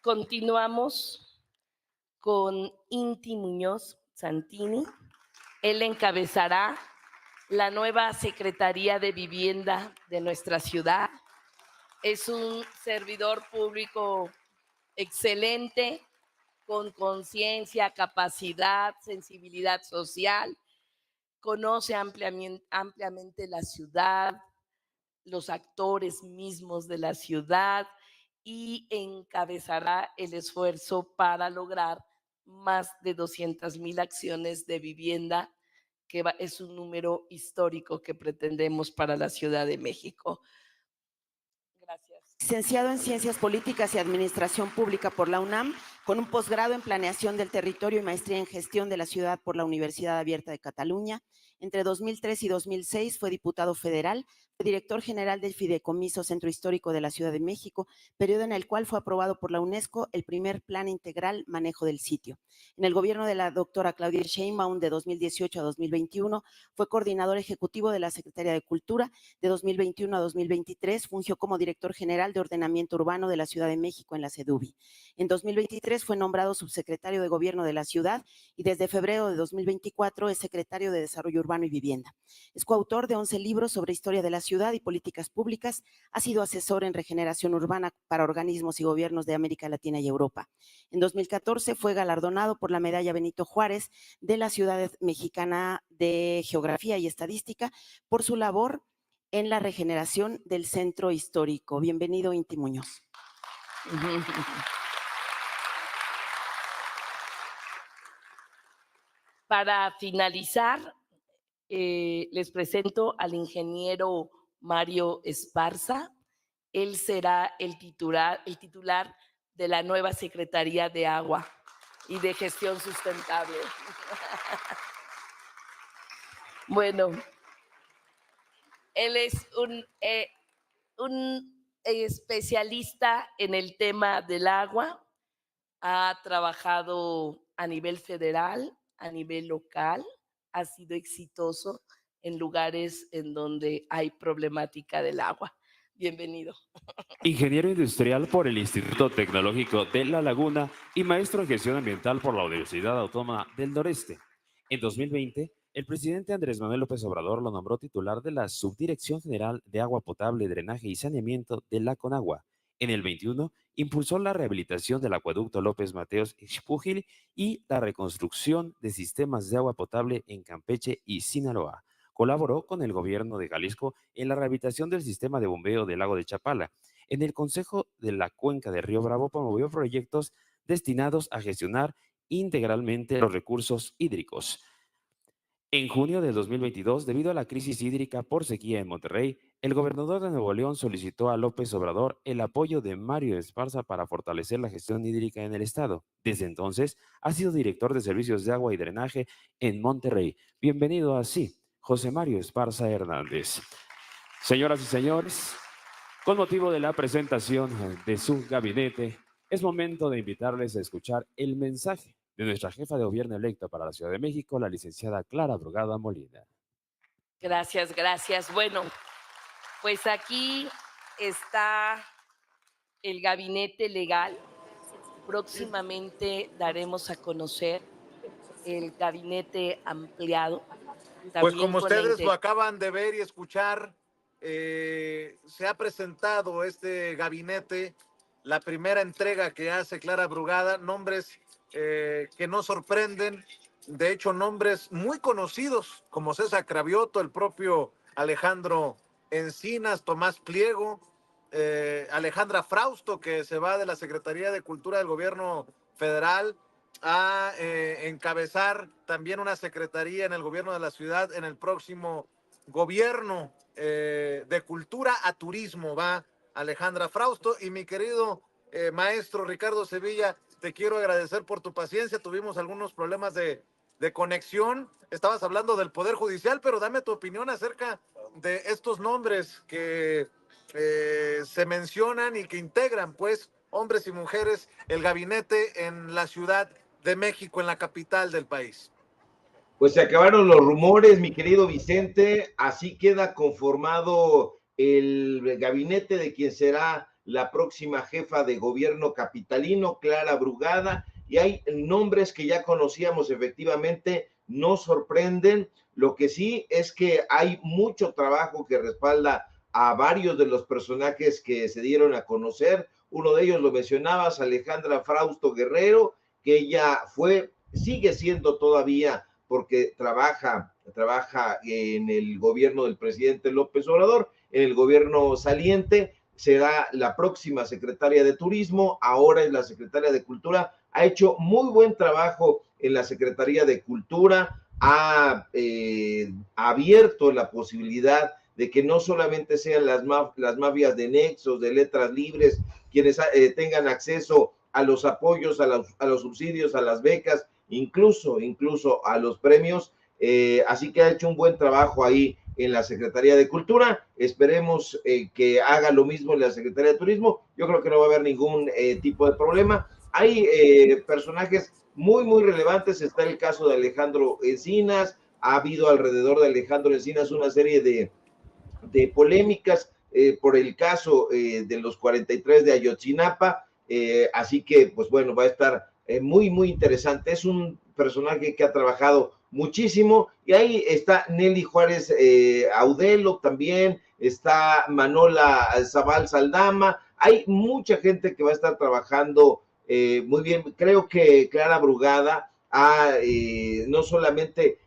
Continuamos con Inti Muñoz Santini. Él encabezará la nueva Secretaría de Vivienda de nuestra ciudad. Es un servidor público excelente, con conciencia, capacidad, sensibilidad social, conoce ampliamente la ciudad, los actores mismos de la ciudad y encabezará el esfuerzo para lograr más de 200,000 acciones de vivienda, que es un número histórico que pretendemos para la Ciudad de México. Gracias. Licenciado en Ciencias Políticas y Administración Pública por la UNAM, con un posgrado en Planeación del Territorio y maestría en Gestión de la Ciudad por la Universidad Abierta de Cataluña. Entre 2003 y 2006 fue diputado federal, fue director general del Fideicomiso Centro Histórico de la Ciudad de México, periodo en el cual fue aprobado por la UNESCO el primer Plan Integral Manejo del Sitio. En el gobierno de la doctora Claudia Sheinbaum de 2018 a 2021 fue coordinador ejecutivo de la Secretaría de Cultura. De 2021 a 2023 fungió como director general de Ordenamiento Urbano de la Ciudad de México en la SEDUBI. En 2023 fue nombrado subsecretario de Gobierno de la Ciudad y desde febrero de 2024 es secretario de Desarrollo Urbano y Vivienda. Es coautor de 11 libros sobre historia de la ciudad y políticas públicas. Ha sido asesor en regeneración urbana para organismos y gobiernos de América Latina y Europa. En 2014 fue galardonado por la Medalla Benito Juárez de la Ciudad Mexicana de Geografía y Estadística por su labor en la regeneración del centro histórico. Bienvenido, Inti Muñoz. Para finalizar, les presento al ingeniero Mario Esparza. Él será el titular de la nueva Secretaría de Agua y de Gestión Sustentable. Bueno, él es un especialista en el tema del agua. Ha trabajado a nivel federal, a nivel local, ha sido exitoso en lugares en donde hay problemática del agua. Bienvenido. Ingeniero industrial por el Instituto Tecnológico de La Laguna y maestro en gestión ambiental por la Universidad Autónoma del Noreste. En 2020, el presidente Andrés Manuel López Obrador lo nombró titular de la Subdirección General de Agua Potable, Drenaje y Saneamiento de la Conagua. En el 21, impulsó la rehabilitación del acueducto López Mateos Ixpúgil y la reconstrucción de sistemas de agua potable en Campeche y Sinaloa. Colaboró con el gobierno de Jalisco en la rehabilitación del sistema de bombeo del lago de Chapala. En el Consejo de la Cuenca de Río Bravo promovió proyectos destinados a gestionar integralmente los recursos hídricos. En junio de 2022, debido a la crisis hídrica por sequía en Monterrey, el gobernador de Nuevo León solicitó a López Obrador el apoyo de Mario Esparza para fortalecer la gestión hídrica en el estado. Desde entonces, ha sido director de servicios de agua y drenaje en Monterrey. Bienvenido así, José Mario Esparza Hernández. Señoras y señores, con motivo de la presentación de su gabinete, es momento de invitarles a escuchar el mensaje de nuestra jefa de gobierno electa para la Ciudad de México, la licenciada Clara Brugada Molina. Gracias, gracias. Bueno, pues aquí está el gabinete legal. Próximamente daremos a conocer el gabinete ampliado. Pues como ustedes lo acaban de ver y escuchar, se ha presentado este gabinete, la primera entrega que hace Clara Brugada, nombres que no sorprenden, de hecho nombres muy conocidos como César Cravioto, el propio Alejandro Encinas, Tomás Pliego, Alejandra Frausto, que se va de la Secretaría de Cultura del Gobierno Federal a encabezar también una secretaría en el gobierno de la ciudad en el próximo gobierno de cultura a turismo. Va Alejandra Frausto. Y mi querido maestro Ricardo Sevilla, te quiero agradecer por tu paciencia. Tuvimos algunos problemas de conexión. Estabas hablando del Poder Judicial, pero dame tu opinión acerca de estos nombres que se mencionan y que integran, pues, hombres y mujeres, el gabinete en la Ciudad de México, en la capital del país. Pues se acabaron los rumores, mi querido Vicente, así queda conformado el gabinete de quien será la próxima jefa de gobierno capitalino, Clara Brugada, y hay nombres que ya conocíamos efectivamente, no sorprenden. Lo que sí es que hay mucho trabajo que respalda a varios de los personajes que se dieron a conocer. Uno de ellos lo mencionabas, Alejandra Frausto Guerrero, que ella sigue siendo todavía, porque trabaja en el gobierno del presidente López Obrador, en el gobierno saliente, será la próxima secretaria de Turismo, ahora es la secretaria de Cultura, ha hecho muy buen trabajo en la Secretaría de Cultura, ha abierto la posibilidad de que no solamente sean las mafias de nexos, de letras libres, quienes tengan acceso a los apoyos, a los subsidios, a las becas, incluso a los premios. Así que ha hecho un buen trabajo ahí en la Secretaría de Cultura. Esperemos que haga lo mismo en la Secretaría de Turismo. Yo creo que no va a haber ningún tipo de problema. Hay personajes muy relevantes. Está el caso de Alejandro Encinas. Ha habido alrededor de Alejandro Encinas una serie de polémicas por el caso de los 43 de Ayotzinapa, así que pues bueno, va a estar muy interesante. Es un personaje que ha trabajado muchísimo, y ahí está Nelly Juárez Audelo también, está Manola Zaval Saldama, hay mucha gente que va a estar trabajando muy bien. Creo que Clara Brugada no solamente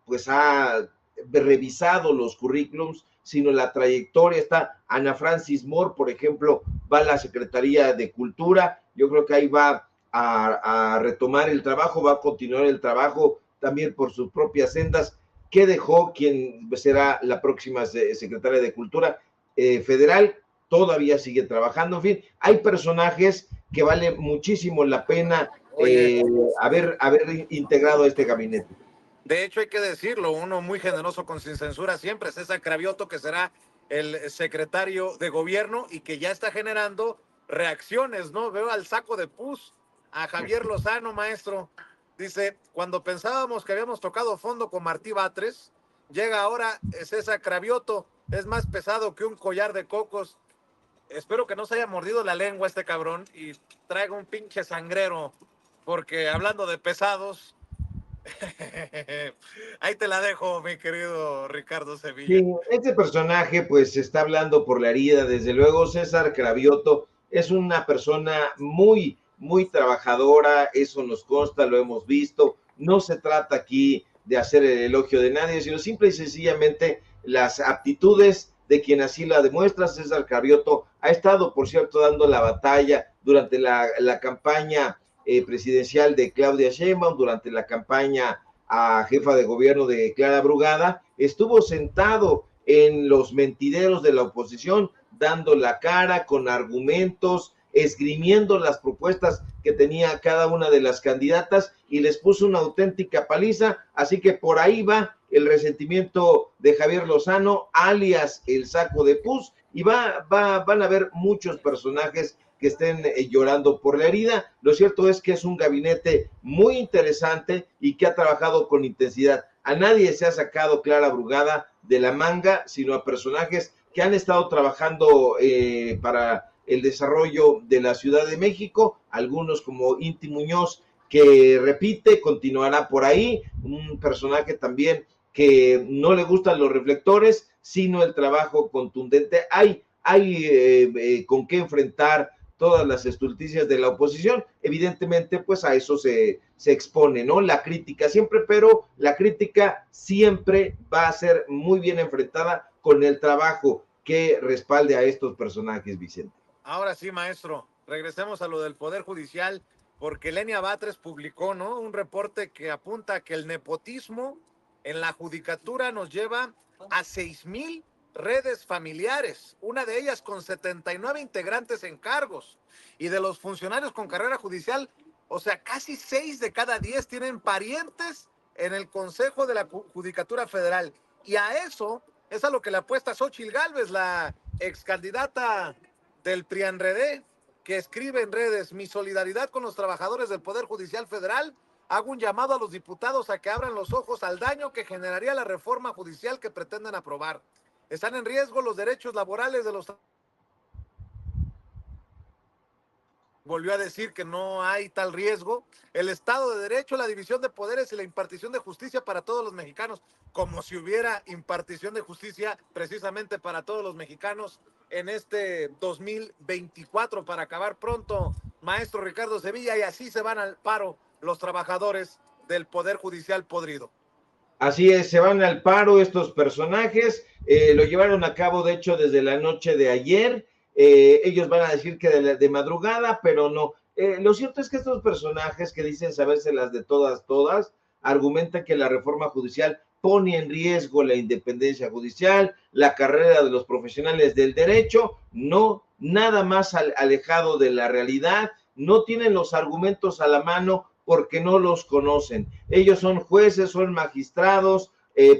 pues ha revisado los currículums, sino la trayectoria. Está Ana Francis Moore, por ejemplo, va a la Secretaría de Cultura. Yo creo que ahí va a retomar el trabajo, va a continuar el trabajo también por sus propias sendas, que dejó quien será la próxima secretaria de Cultura federal. Todavía sigue trabajando. En fin, hay personajes que vale muchísimo la pena haber integrado este gabinete. De hecho, hay que decirlo, uno muy generoso con Sin Censura siempre, César Cravioto, que será el secretario de gobierno y que ya está generando reacciones, ¿no? Veo al saco de pus, a Javier Lozano, maestro. Dice, cuando pensábamos que habíamos tocado fondo con Martí Batres, llega ahora César Cravioto, es más pesado que un collar de cocos. Espero que no se haya mordido la lengua este cabrón y traiga un pinche sangrero, porque hablando de pesados, ahí te la dejo, mi querido Ricardo Sevilla. Sí, este personaje pues está hablando por la herida. Desde luego, César Cravioto es una persona muy trabajadora, eso nos consta, lo hemos visto. No se trata aquí de hacer el elogio de nadie, sino simple y sencillamente las aptitudes de quien así la demuestra. César Cravioto ha estado, por cierto, dando la batalla durante la campaña presidencial de Claudia Sheinbaum, durante la campaña a jefa de gobierno de Clara Brugada. Estuvo sentado en los mentideros de la oposición, dando la cara con argumentos, esgrimiendo las propuestas que tenía cada una de las candidatas, y les puso una auténtica paliza. Así que por ahí va el resentimiento de Javier Lozano, alias el saco de pus, y van a haber muchos personajes que estén llorando por la herida. Lo cierto es que es un gabinete muy interesante y que ha trabajado con intensidad. A nadie se ha sacado Clara Brugada de la manga, sino a personajes que han estado trabajando para el desarrollo de la Ciudad de México, algunos como Inti Muñoz, que repite, continuará por ahí, un personaje también que no le gustan los reflectores, sino el trabajo contundente. Hay con qué enfrentar todas las estulticias de la oposición. Evidentemente, pues a eso se expone, ¿no? La crítica siempre, pero la crítica siempre va a ser muy bien enfrentada con el trabajo que respalde a estos personajes, Vicente. Ahora sí, maestro, regresemos a lo del Poder Judicial, porque Lenia Batres publicó, ¿no?, un reporte que apunta a que el nepotismo en la judicatura nos lleva a 6,000 redes familiares, una de ellas con 79 integrantes en cargos, y de los funcionarios con carrera judicial, o sea, casi 6 de cada 10 tienen parientes en el Consejo de la Judicatura Federal, y a eso es a lo que le apuesta Xóchitl Gálvez, la ex candidata del PRIANREDE, que escribe en redes: mi solidaridad con los trabajadores del Poder Judicial Federal. Hago un llamado a los diputados a que abran los ojos al daño que generaría la reforma judicial que pretenden aprobar. Están en riesgo los derechos laborales de los... volvió a decir que no hay tal riesgo. El Estado de Derecho, la división de poderes y la impartición de justicia para todos los mexicanos, como si hubiera impartición de justicia precisamente para todos los mexicanos en este 2024 para acabar pronto, maestro Ricardo Sevilla, y así se van al paro los trabajadores del Poder Judicial podrido. Así es, se van al paro estos personajes, lo llevaron a cabo de hecho desde la noche de ayer, ellos van a decir que de madrugada, pero no. Lo cierto es que estos personajes que dicen sabérselas de todas, argumentan que la reforma judicial pone en riesgo la independencia judicial, la carrera de los profesionales del derecho, no, nada más alejado de la realidad, no tienen los argumentos a la mano porque no los conocen. Ellos son jueces, son magistrados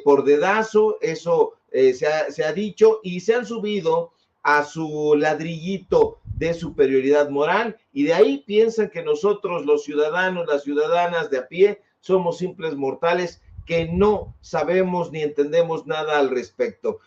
por dedazo, eso se ha dicho, y se han subido a su ladrillito de superioridad moral, y de ahí piensan que nosotros, los ciudadanos, las ciudadanas de a pie, somos simples mortales que no sabemos ni entendemos nada al respecto.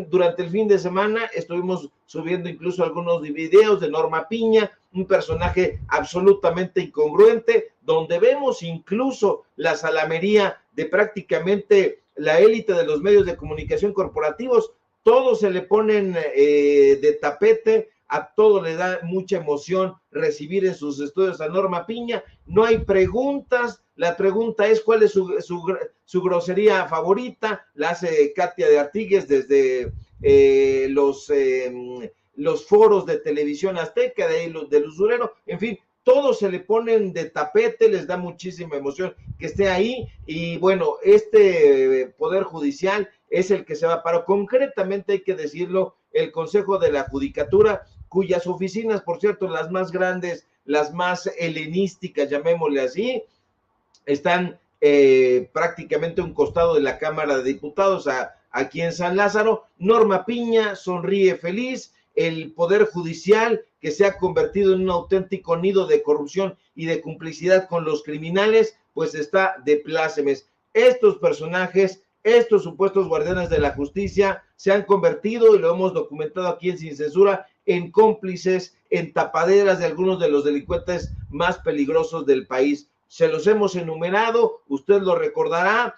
Durante el fin de semana estuvimos subiendo incluso algunos videos de Norma Piña, un personaje absolutamente incongruente, donde vemos incluso la salamería de prácticamente la élite de los medios de comunicación corporativos. Todos se le ponen de tapete, a todo le da mucha emoción recibir en sus estudios a Norma Piña, no hay preguntas, la pregunta es cuál es su grosería favorita, la hace Katia de Artigues desde los foros de Televisión Azteca, de ahí del usurero, en fin, todos se le ponen de tapete, les da muchísima emoción que esté ahí, y bueno, este Poder Judicial es el que se va a paro. Concretamente hay que decirlo, el Consejo de la Judicatura, cuyas oficinas, por cierto, las más grandes, las más helenísticas, llamémosle así, están prácticamente a un costado de la Cámara de Diputados, aquí en San Lázaro. Norma Piña sonríe feliz, el Poder Judicial, que se ha convertido en un auténtico nido de corrupción y de complicidad con los criminales, pues está de plácemes. Estos personajes, estos supuestos guardianes de la justicia, se han convertido, y lo hemos documentado aquí en Sin Censura, en cómplices, en tapaderas de algunos de los delincuentes más peligrosos del país. Se los hemos enumerado, usted lo recordará,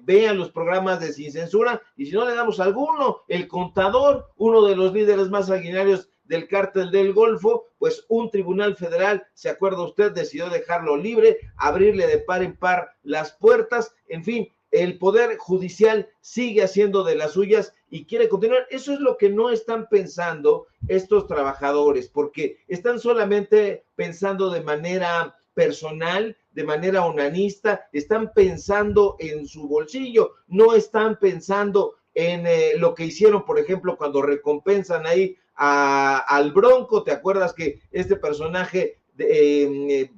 vean los programas de Sin Censura, y si no le damos alguno, el Contador, uno de los líderes más sanguinarios del cártel del Golfo, pues un tribunal federal, se acuerda usted, decidió dejarlo libre, abrirle de par en par las puertas, en fin, el Poder Judicial sigue haciendo de las suyas y quiere continuar. Eso es lo que no están pensando estos trabajadores, porque están solamente pensando de manera personal, de manera onanista, están pensando en su bolsillo, no están pensando en lo que hicieron, por ejemplo, cuando recompensan ahí al Bronco. ¿Te acuerdas que este personaje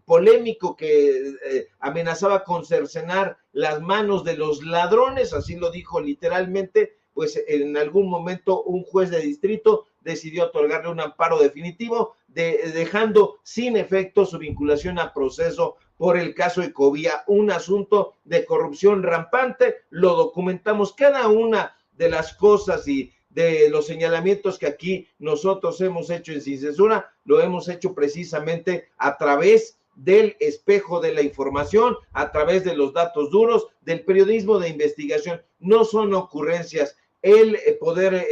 polémico que amenazaba con cercenar las manos de los ladrones, así lo dijo literalmente, pues en algún momento un juez de distrito decidió otorgarle un amparo definitivo, dejando sin efecto su vinculación a proceso por el caso Ecovía, un asunto de corrupción rampante? Lo documentamos, cada una de las cosas y de los señalamientos que aquí nosotros hemos hecho en Sin Censura, lo hemos hecho precisamente a través del espejo de la información, a través de los datos duros, del periodismo de investigación. No son ocurrencias. El Poder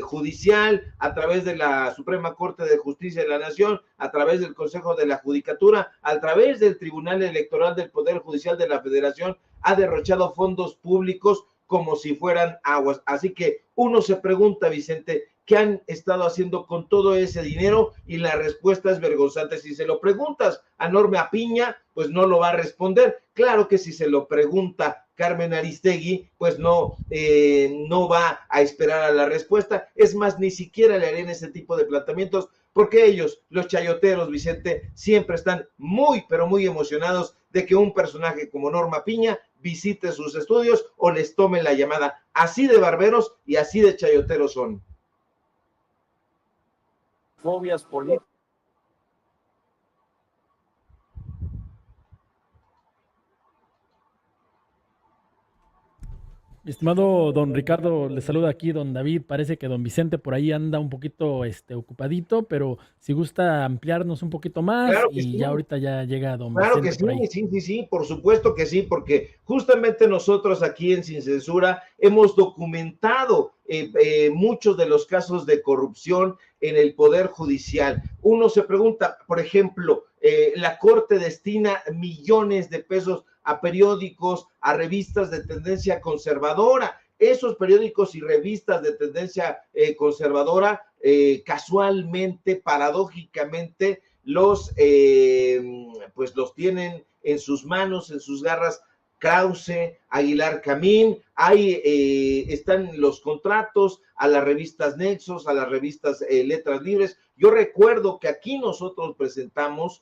Judicial, a través de la Suprema Corte de Justicia de la Nación, a través del Consejo de la Judicatura, a través del Tribunal Electoral del Poder Judicial de la Federación, ha derrochado fondos públicos como si fueran aguas. Así que uno se pregunta, Vicente, ¿qué han estado haciendo con todo ese dinero? Y la respuesta es vergonzante. Si se lo preguntas a Norma Piña, pues no lo va a responder. Claro que si se lo pregunta Carmen Aristegui, pues no va a esperar a la respuesta. Es más, ni siquiera le harían ese tipo de planteamientos, porque ellos, los chayoteros, Vicente, siempre están muy, pero muy emocionados de que un personaje como Norma Piña visite sus estudios o les tome la llamada. Así de barberos y así de chayoteros son. Fobias políticas. Mi estimado don Ricardo, le saluda aquí don David. Parece que don Vicente por ahí anda un poquito ocupadito, pero si gusta ampliarnos un poquito más Claro que y sí. ya ahorita ya llega don Claro que Vicente por ahí. sí, por supuesto que sí, porque justamente nosotros aquí en Sin Censura hemos documentado muchos de los casos de corrupción en el Poder Judicial. Uno se pregunta, por ejemplo, la Corte destina millones de pesos a periódicos, a revistas de tendencia conservadora. Esos periódicos y revistas de tendencia conservadora, casualmente, paradójicamente, pues los tienen en sus manos, en sus garras, Krause, Aguilar Camín, están los contratos a las revistas Nexos, a las revistas Letras Libres. Yo recuerdo que aquí nosotros presentamos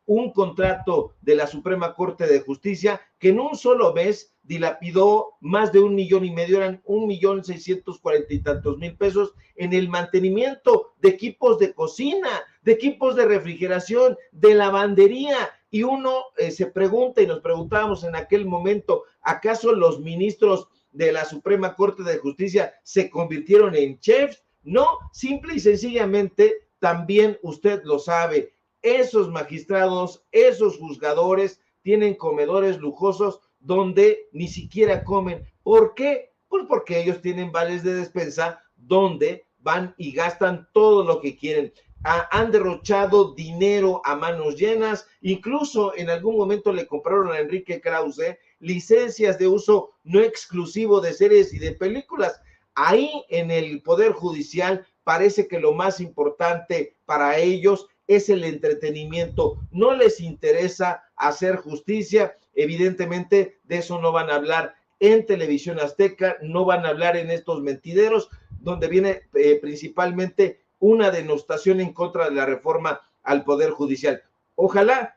un contrato de la Suprema Corte de Justicia que en un solo mes dilapidó más de 1,5 millones, eran 1,640,000 y tantos mil pesos en el mantenimiento de equipos de cocina, de equipos de refrigeración, de lavandería. Y uno se pregunta, y nos preguntábamos en aquel momento, ¿acaso los ministros de la Suprema Corte de Justicia se convirtieron en chefs? No, simple y sencillamente, también usted lo sabe, esos magistrados, esos juzgadores tienen comedores lujosos donde ni siquiera comen. ¿Por qué? Pues porque ellos tienen vales de despensa donde van y gastan todo lo que quieren. Han derrochado dinero a manos llenas, incluso en algún momento le compraron a Enrique Krause licencias de uso no exclusivo de series y de películas. Ahí en el Poder Judicial parece que lo más importante para ellos es el entretenimiento, no les interesa hacer justicia. Evidentemente de eso no van a hablar en Televisión Azteca, no van a hablar en estos mentideros, donde viene principalmente una denostación en contra de la reforma al Poder Judicial. Ojalá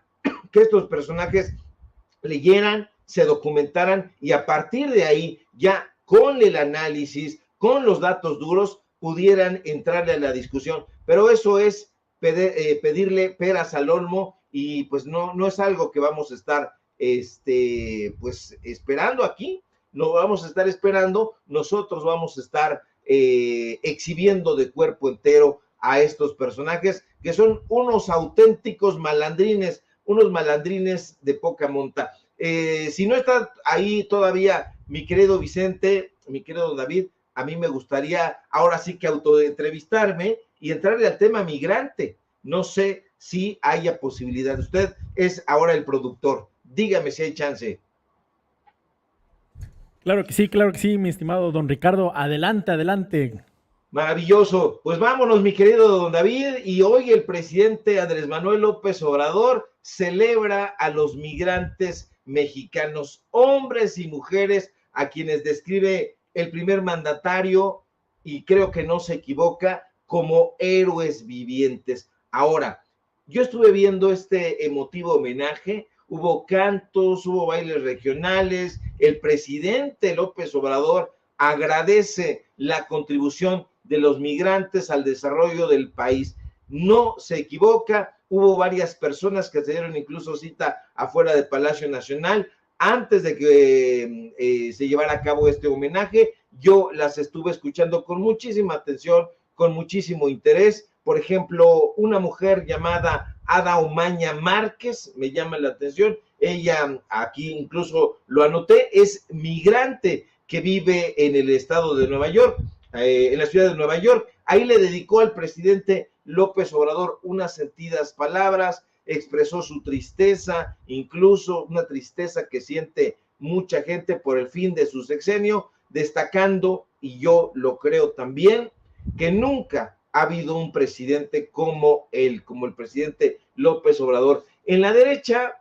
que estos personajes leyeran, se documentaran y a partir de ahí, ya con el análisis, con los datos duros, pudieran entrarle a la discusión. Pero eso es pedirle peras al olmo y pues no es algo que vamos a estar pues esperando aquí, no vamos a estar esperando, nosotros vamos a estar exhibiendo de cuerpo entero a estos personajes que son unos auténticos malandrines, unos malandrines de poca monta. Si no está ahí todavía mi querido Vicente, mi querido David, a mí me gustaría ahora sí que autoentrevistarme y entrarle al tema migrante. No sé si haya posibilidad. Usted es ahora el productor. Dígame si hay chance. Claro que sí, mi estimado don Ricardo. Adelante, adelante. Maravilloso. Pues vámonos, mi querido don David. Y hoy el presidente Andrés Manuel López Obrador celebra a los migrantes mexicanos, hombres y mujeres, a quienes describe el primer mandatario, y creo que no se equivoca, como héroes vivientes. Ahora, yo estuve viendo este emotivo homenaje, hubo cantos, hubo bailes regionales, el presidente López Obrador agradece la contribución de los migrantes al desarrollo del país. No se equivoca, hubo varias personas que se dieron incluso cita afuera del Palacio Nacional antes de que se llevara a cabo este homenaje. Yo las estuve escuchando con muchísima atención, con muchísimo interés. Por ejemplo, una mujer llamada Ada Omaña Márquez, me llama la atención. Ella, aquí incluso lo anoté, es migrante que vive en el estado de Nueva York, en la ciudad de Nueva York. Ahí le dedicó al presidente López Obrador unas sentidas palabras, expresó su tristeza, incluso una tristeza que siente mucha gente por el fin de su sexenio, destacando, y yo lo creo también, que nunca ha habido un presidente como él, como el presidente López Obrador. En la derecha,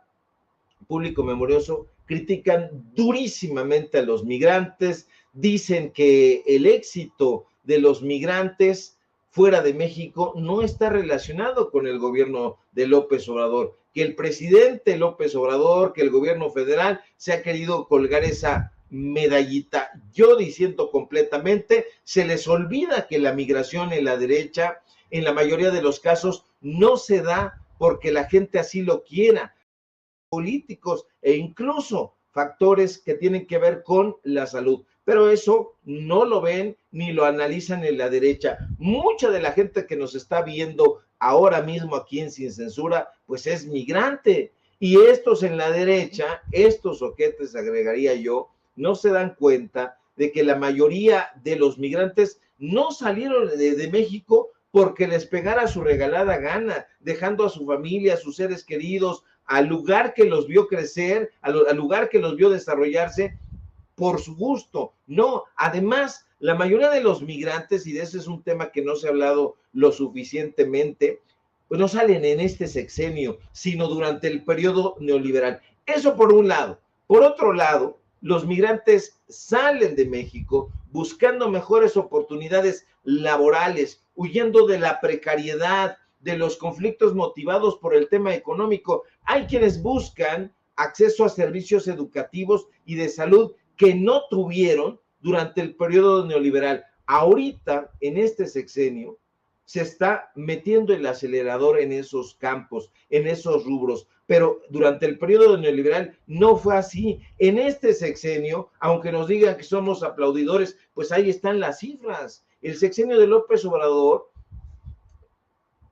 público memorioso, critican durísimamente a los migrantes, dicen que el éxito de los migrantes fuera de México no está relacionado con el gobierno de López Obrador, que el presidente López Obrador, que el gobierno federal se ha querido colgar esa medallita. Yo diciendo completamente, se les olvida que la migración en la derecha, en la mayoría de los casos, no se da porque la gente así lo quiera. Políticos e incluso factores que tienen que ver con la salud. Pero eso no lo ven ni lo analizan en la derecha. Mucha de la gente que nos está viendo ahora mismo aquí en Sin Censura, pues es migrante. Y estos en la derecha, estos ojetes, agregaría yo, no se dan cuenta de que la mayoría de los migrantes no salieron de México porque les pegara su regalada gana, dejando a su familia, a sus seres queridos, al lugar que los vio crecer, al lugar que los vio desarrollarse por su gusto. No, además, la mayoría de los migrantes, y de ese es un tema que no se ha hablado lo suficientemente, pues no salen en este sexenio, sino durante el periodo neoliberal. Eso por un lado. Por otro lado, los migrantes salen de México buscando mejores oportunidades laborales, huyendo de la precariedad, de los conflictos motivados por el tema económico. Hay quienes buscan acceso a servicios educativos y de salud que no tuvieron durante el periodo neoliberal. Ahorita, en este sexenio, se está metiendo el acelerador en esos campos, en esos rubros, pero durante el periodo neoliberal no fue así. En este sexenio, aunque nos digan que somos aplaudidores, pues ahí están las cifras. El sexenio de López Obrador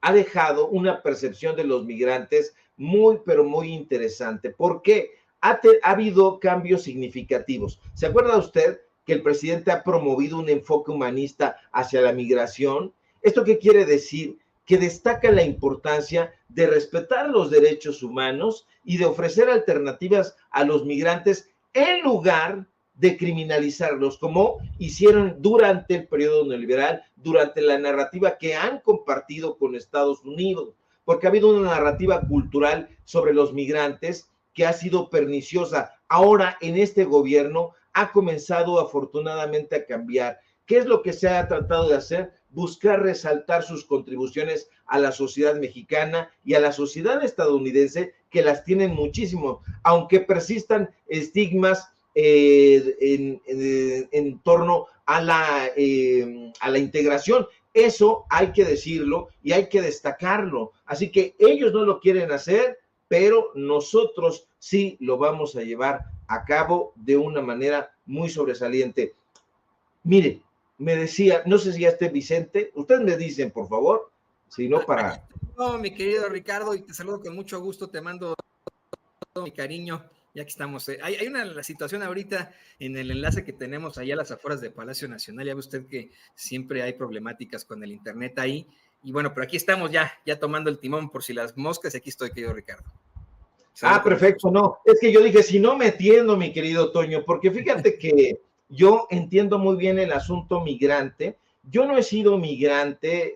ha dejado una percepción de los migrantes muy, pero muy interesante. ¿Por qué? Ha habido cambios significativos. ¿Se acuerda usted que el presidente ha promovido un enfoque humanista hacia la migración? ¿Esto qué quiere decir? Que destaca la importancia de respetar los derechos humanos y de ofrecer alternativas a los migrantes en lugar de criminalizarlos, como hicieron durante el periodo neoliberal, durante la narrativa que han compartido con Estados Unidos, porque ha habido una narrativa cultural sobre los migrantes que ha sido perniciosa. Ahora, en este gobierno, ha comenzado afortunadamente a cambiar. ¿Qué es lo que se ha tratado de hacer? Buscar resaltar sus contribuciones a la sociedad mexicana y a la sociedad estadounidense, que las tienen muchísimo, aunque persistan estigmas en torno a la integración. Eso hay que decirlo y hay que destacarlo. Así que ellos no lo quieren hacer, pero nosotros sí lo vamos a llevar a cabo de una manera muy sobresaliente. Mire, me decía, no sé si ya esté Vicente, ustedes me dicen, por favor, si no para... No, mi querido Ricardo, y te saludo con mucho gusto, te mando todo mi cariño, ya que estamos. Hay una situación ahorita en el enlace que tenemos allá a las afueras de Palacio Nacional, ya ve usted que siempre hay problemáticas con el internet ahí, y bueno, pero aquí estamos ya tomando el timón por si las moscas, y aquí estoy, querido Ricardo. Ah, perfecto, no, es que yo dije, si no me entiendo, mi querido Toño, porque fíjate que yo entiendo muy bien el asunto migrante. Yo no he sido migrante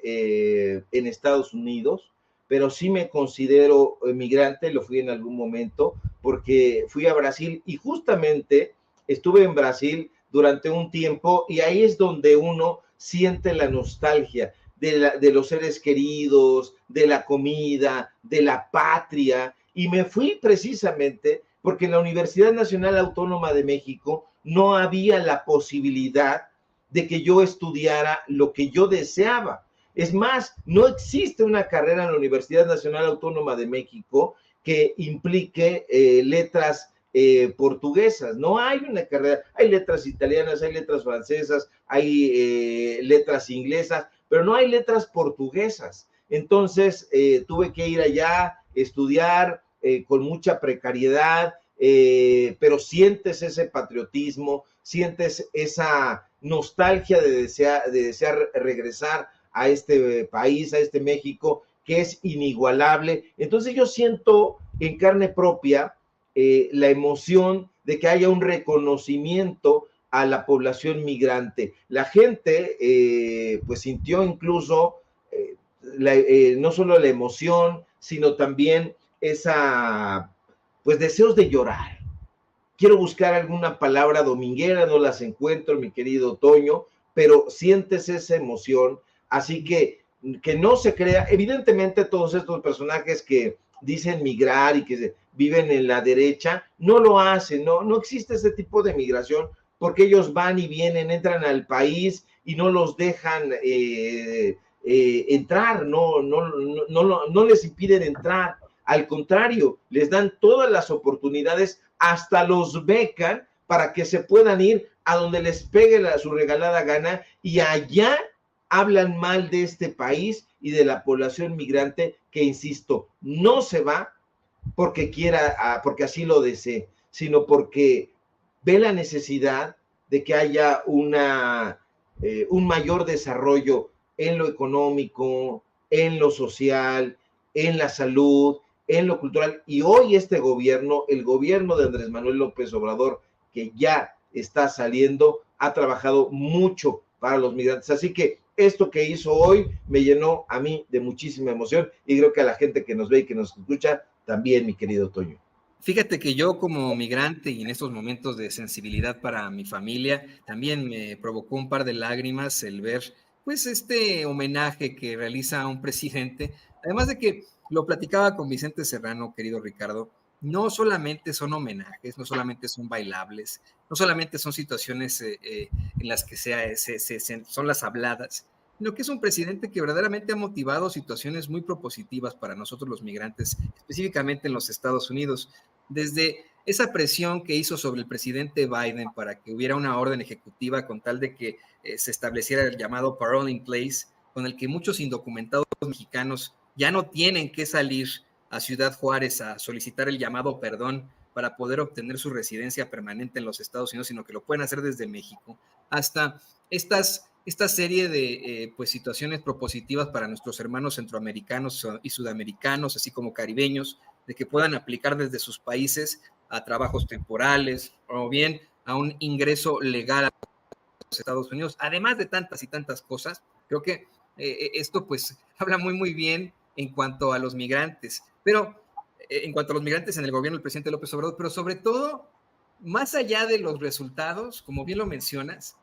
en Estados Unidos, pero sí me considero migrante, lo fui en algún momento, porque fui a Brasil y justamente estuve en Brasil durante un tiempo y ahí es donde uno siente la nostalgia de los seres queridos, de la comida, de la patria, y me fui precisamente porque en la Universidad Nacional Autónoma de México no había la posibilidad de que yo estudiara lo que yo deseaba. Es más, no existe una carrera en la Universidad Nacional Autónoma de México que implique letras portuguesas. No hay una carrera, hay letras italianas, hay letras francesas, hay letras inglesas, pero no hay letras portuguesas. Entonces, tuve que ir allá, estudiar con mucha precariedad, pero sientes ese patriotismo, sientes esa nostalgia de desear regresar a este país, a este México, que es inigualable. Entonces yo siento en carne propia la emoción de que haya un reconocimiento a la población migrante. La gente pues sintió incluso no solo la emoción, sino también pues deseos de llorar. Quiero buscar alguna palabra dominguera, no las encuentro, mi querido Toño, pero sientes esa emoción, así que no se crea. Evidentemente todos estos personajes que dicen migrar y que viven en la derecha, no lo hacen, no existe ese tipo de migración, porque ellos van y vienen, entran al país y no los dejan entrar, no les impiden entrar. Al contrario, les dan todas las oportunidades, hasta los becan para que se puedan ir a donde les pegue su regalada gana, y allá hablan mal de este país y de la población migrante que, insisto, no se va porque quiera, porque así lo desee, sino porque ve la necesidad de que haya un mayor desarrollo en lo económico, en lo social, en la salud, en lo cultural. Y hoy este gobierno, el gobierno de Andrés Manuel López Obrador, que ya está saliendo, ha trabajado mucho para los migrantes. Así que esto que hizo hoy me llenó a mí de muchísima emoción, y creo que a la gente que nos ve y que nos escucha también, mi querido Toño. Fíjate que yo como migrante y en estos momentos de sensibilidad para mi familia, también me provocó un par de lágrimas el ver pues este homenaje que realiza un presidente, además de que lo platicaba con Vicente Serrano, querido Ricardo, no solamente son homenajes, no solamente son bailables, no solamente son situaciones en las que son las habladas, sino que es un presidente que verdaderamente ha motivado situaciones muy propositivas para nosotros los migrantes, específicamente en los Estados Unidos. Desde esa presión que hizo sobre el presidente Biden para que hubiera una orden ejecutiva con tal de que se estableciera el llamado parole in place, con el que muchos indocumentados mexicanos ya no tienen que salir a Ciudad Juárez a solicitar el llamado perdón para poder obtener su residencia permanente en los Estados Unidos, sino que lo pueden hacer desde México, hasta esta serie de pues, situaciones propositivas para nuestros hermanos centroamericanos y sudamericanos, así como caribeños, de que puedan aplicar desde sus países a trabajos temporales o bien a un ingreso legal a los Estados Unidos, además de tantas y tantas cosas. Creo que esto pues habla muy bien en cuanto a los migrantes, pero en cuanto a los migrantes en el gobierno del presidente López Obrador, pero sobre todo, más allá de los resultados, como bien lo mencionas,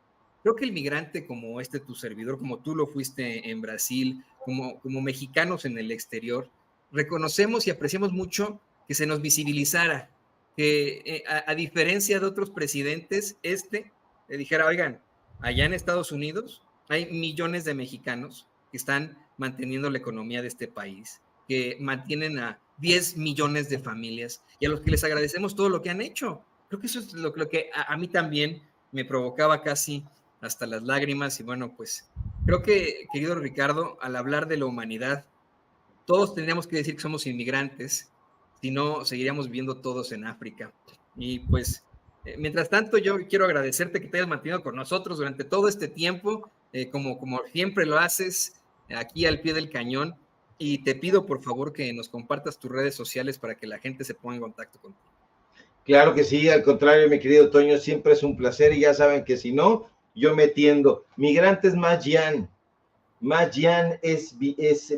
creo que el migrante como tu servidor, como tú lo fuiste en Brasil, como mexicanos en el exterior, reconocemos y apreciamos mucho que se nos visibilizara, que a diferencia de otros presidentes, le dijera, oigan, allá en Estados Unidos hay millones de mexicanos que están manteniendo la economía de este país, que mantienen a 10 millones de familias y a los que les agradecemos todo lo que han hecho. Creo que eso es lo que a mí también me provocaba casi hasta las lágrimas. Y bueno, pues creo que, querido Ricardo, al hablar de la humanidad, todos tendríamos que decir que somos inmigrantes, si no seguiríamos viviendo todos en África. Y pues, mientras tanto, yo quiero agradecerte que te hayas mantenido con nosotros durante todo este tiempo, como siempre lo haces, aquí al pie del cañón, y te pido por favor que nos compartas tus redes sociales para que la gente se ponga en contacto contigo. Claro que sí, al contrario, mi querido Toño, siempre es un placer, y ya saben que si no, yo me tiendo. Migrantes Magyan es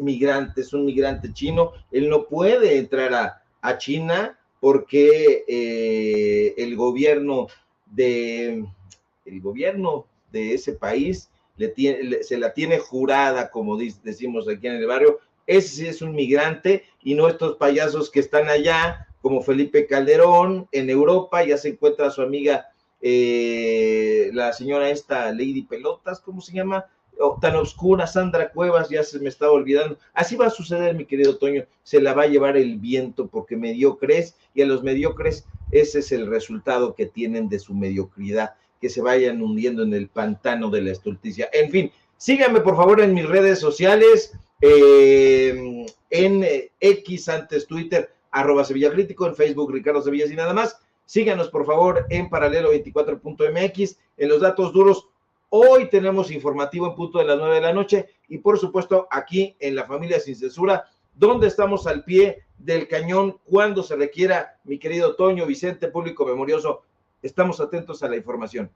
migrante, es un migrante chino. Él no puede entrar a China porque el gobierno de ese país se la tiene jurada, como decimos aquí en el barrio. Ese sí es un migrante, y no estos payasos que están allá, como Felipe Calderón en Europa. Ya se encuentra su amiga, la señora Lady Pelotas, ¿cómo se llama? Tan oscura, Sandra Cuevas, ya se me estaba olvidando. Así va a suceder, mi querido Toño, se la va a llevar el viento, porque mediocres, y a los mediocres ese es el resultado que tienen de su mediocridad, que se vayan hundiendo en el pantano de la estulticia. En fin, síganme por favor en mis redes sociales, en X, antes Twitter, @SevillaCrítico, en Facebook Ricardo Sevillas y nada más. Síganos por favor en paralelo24.mx, en los datos duros. Hoy tenemos informativo en punto de las 9 de la noche, y por supuesto aquí en La Familia Sin Censura, donde estamos al pie del cañón cuando se requiera, mi querido Toño, Vicente, público memorioso. Estamos atentos a la información.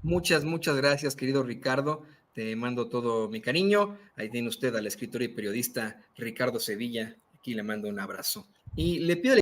Muchas gracias, querido Ricardo. Te mando todo mi cariño. Ahí tiene usted al escritor y periodista Ricardo Sevilla. Aquí le mando un abrazo. Y le pido